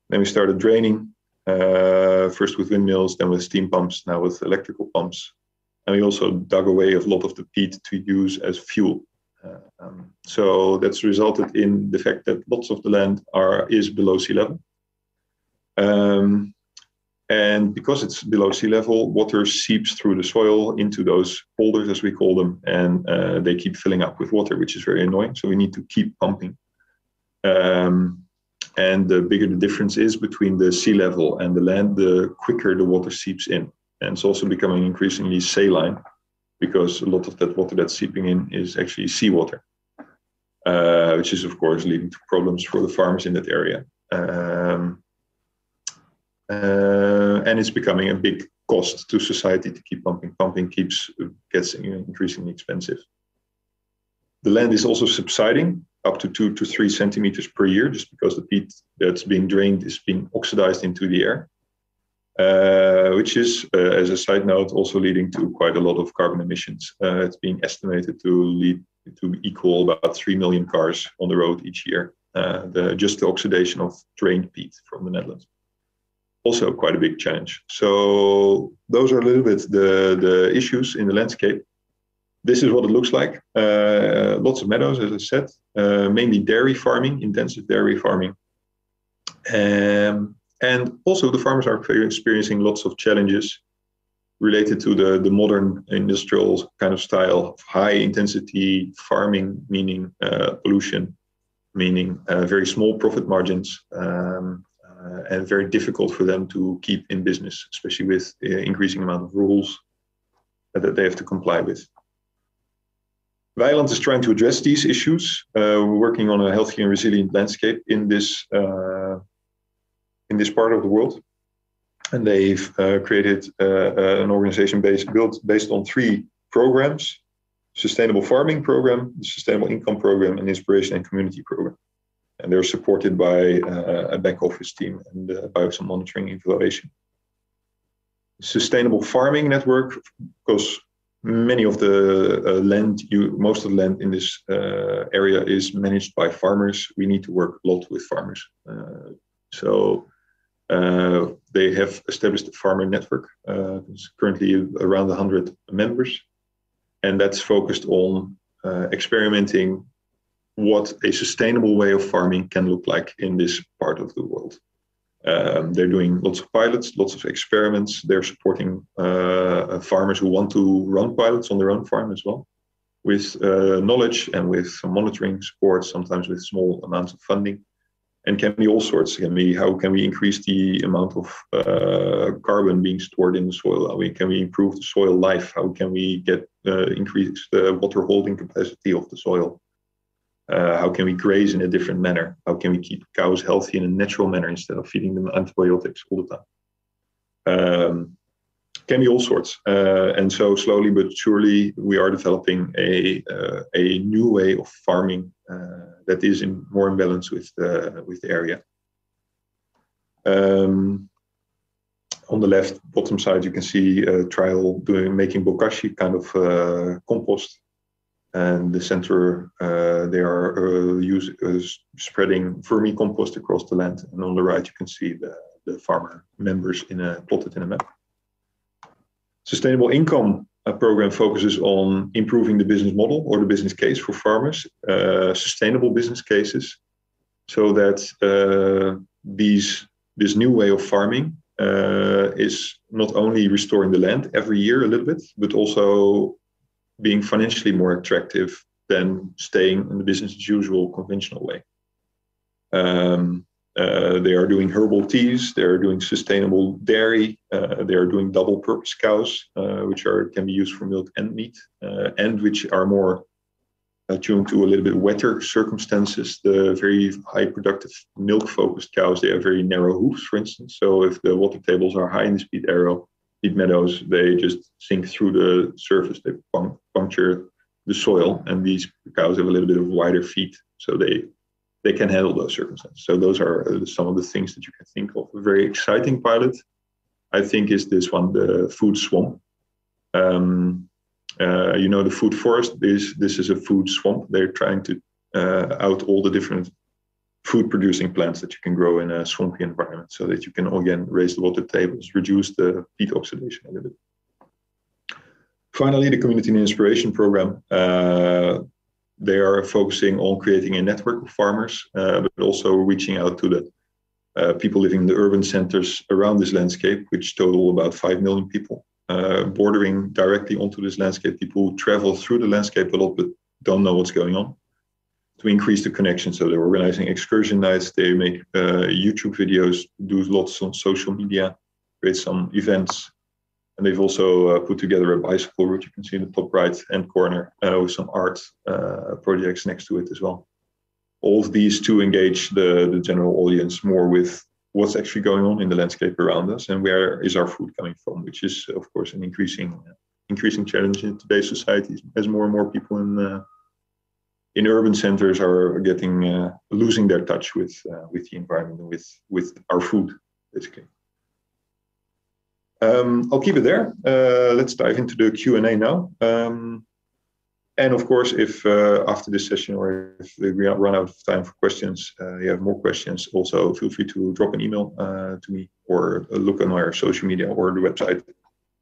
Then we started draining, first with windmills, then with steam pumps, now with electrical pumps. And we also dug away a lot of the peat to use as fuel. So that's resulted in the fact that lots of the land is below sea level. And because it's below sea level, water seeps through the soil into those holders, as we call them, and they keep filling up with water, which is very annoying. So we need to keep pumping. And the bigger the difference is between the sea level and the land, the quicker the water seeps in. And it's also becoming increasingly saline, because a lot of that water that's seeping in is actually seawater, which is, of course, leading to problems for the farmers in that area. And it's becoming a big cost to society to keep pumping. Pumping gets increasingly expensive. The land is also subsiding up to 2 to 3 centimeters per year, just because the peat that's being drained is being oxidized into the air, which is, as a side note, also leading to quite a lot of carbon emissions. It's being estimated to equal about 3 million cars on the road each year, just the oxidation of drained peat from the Netherlands. Also quite a big challenge. So those are a little bit the issues in the landscape. This is what it looks like. Lots of meadows, as I said, mainly dairy farming, intensive dairy farming. And also the farmers are experiencing lots of challenges related to the modern industrial kind of style of high intensity farming, meaning pollution, meaning very small profit margins, and very difficult for them to keep in business, especially with increasing amount of rules that they have to comply with. Weiland is trying to address these issues. We're working on a healthy and resilient landscape in this part of the world. And they've created an organization based on 3 programs: Sustainable Farming Program, the Sustainable Income Program, and Inspiration and Community Program. And they're supported by a back office team and by some monitoring evaluation. Sustainable Farming Network, because many of the most of the land in this area is managed by farmers. We need to work a lot with farmers. So they have established a farmer network. It's currently around 100 members. And that's focused on experimenting what a sustainable way of farming can look like in this part of the world. They're doing lots of pilots, lots of experiments. They're supporting farmers who want to run pilots on their own farm as well, with knowledge and with some monitoring support, sometimes with small amounts of funding. And can be all sorts. How can we increase the amount of carbon being stored in the soil? Can we improve the soil life? How can we increase the water holding capacity of the soil? How can we graze in a different manner? How can we keep cows healthy in a natural manner instead of feeding them antibiotics all the time? Can be all sorts. And so slowly but surely, we are developing a new way of farming that is more in balance with the area. On the left bottom side, you can see a trial making bokashi, kind of compost. And the center, they are spreading vermicompost across the land. And on the right, you can see the farmer members plotted in a map. Sustainable Income Program focuses on improving the business model or the business case for farmers, sustainable business cases, so that this new way of farming is not only restoring the land every year a little bit, but also being financially more attractive than staying in the business as usual conventional way. They are doing herbal teas, they are doing sustainable dairy, they are doing double purpose cows, which can be used for milk and meat, and which are more tuned to a little bit wetter circumstances. The very high productive milk focused cows, they have very narrow hoofs, for instance. So if the water tables are high in this peat meadows, they just sink through the surface, they puncture the soil, and these cows have a little bit of wider feet, so they can handle those circumstances. So those are some of the things that you can think of. A very exciting pilot, I think, is this one, the food swamp. The food forest, this is a food swamp. They're trying to out all the different food-producing plants that you can grow in a swampy environment, so that you can, again, raise the water tables, reduce the peat oxidation a little bit. Finally, the Community and Inspiration Program. They are focusing on creating a network of farmers, but also reaching out to the people living in the urban centers around this landscape, which total about 5 million people, bordering directly onto this landscape, people who travel through the landscape a lot but don't know what's going on, to increase the connection. So they're organizing excursion nights, they make YouTube videos, do lots on social media, create some events. And they've also put together a bicycle route, you can see in the top right hand corner, with some art projects next to it as well. All of these to engage the general audience more with what's actually going on in the landscape around us and where is our food coming from, which is, of course, an increasing challenge in today's society as more and more people in urban centers are getting losing their touch with the environment and with our food, basically. I'll keep it there. Let's dive into the Q&A now. And of course, if after this session or if we run out of time for questions, you have more questions, also feel free to drop an email to me or look on our social media or the website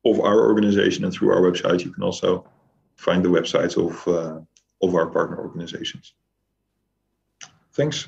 of our organization. And through our website, you can also find the websites of our partner organizations. Thanks.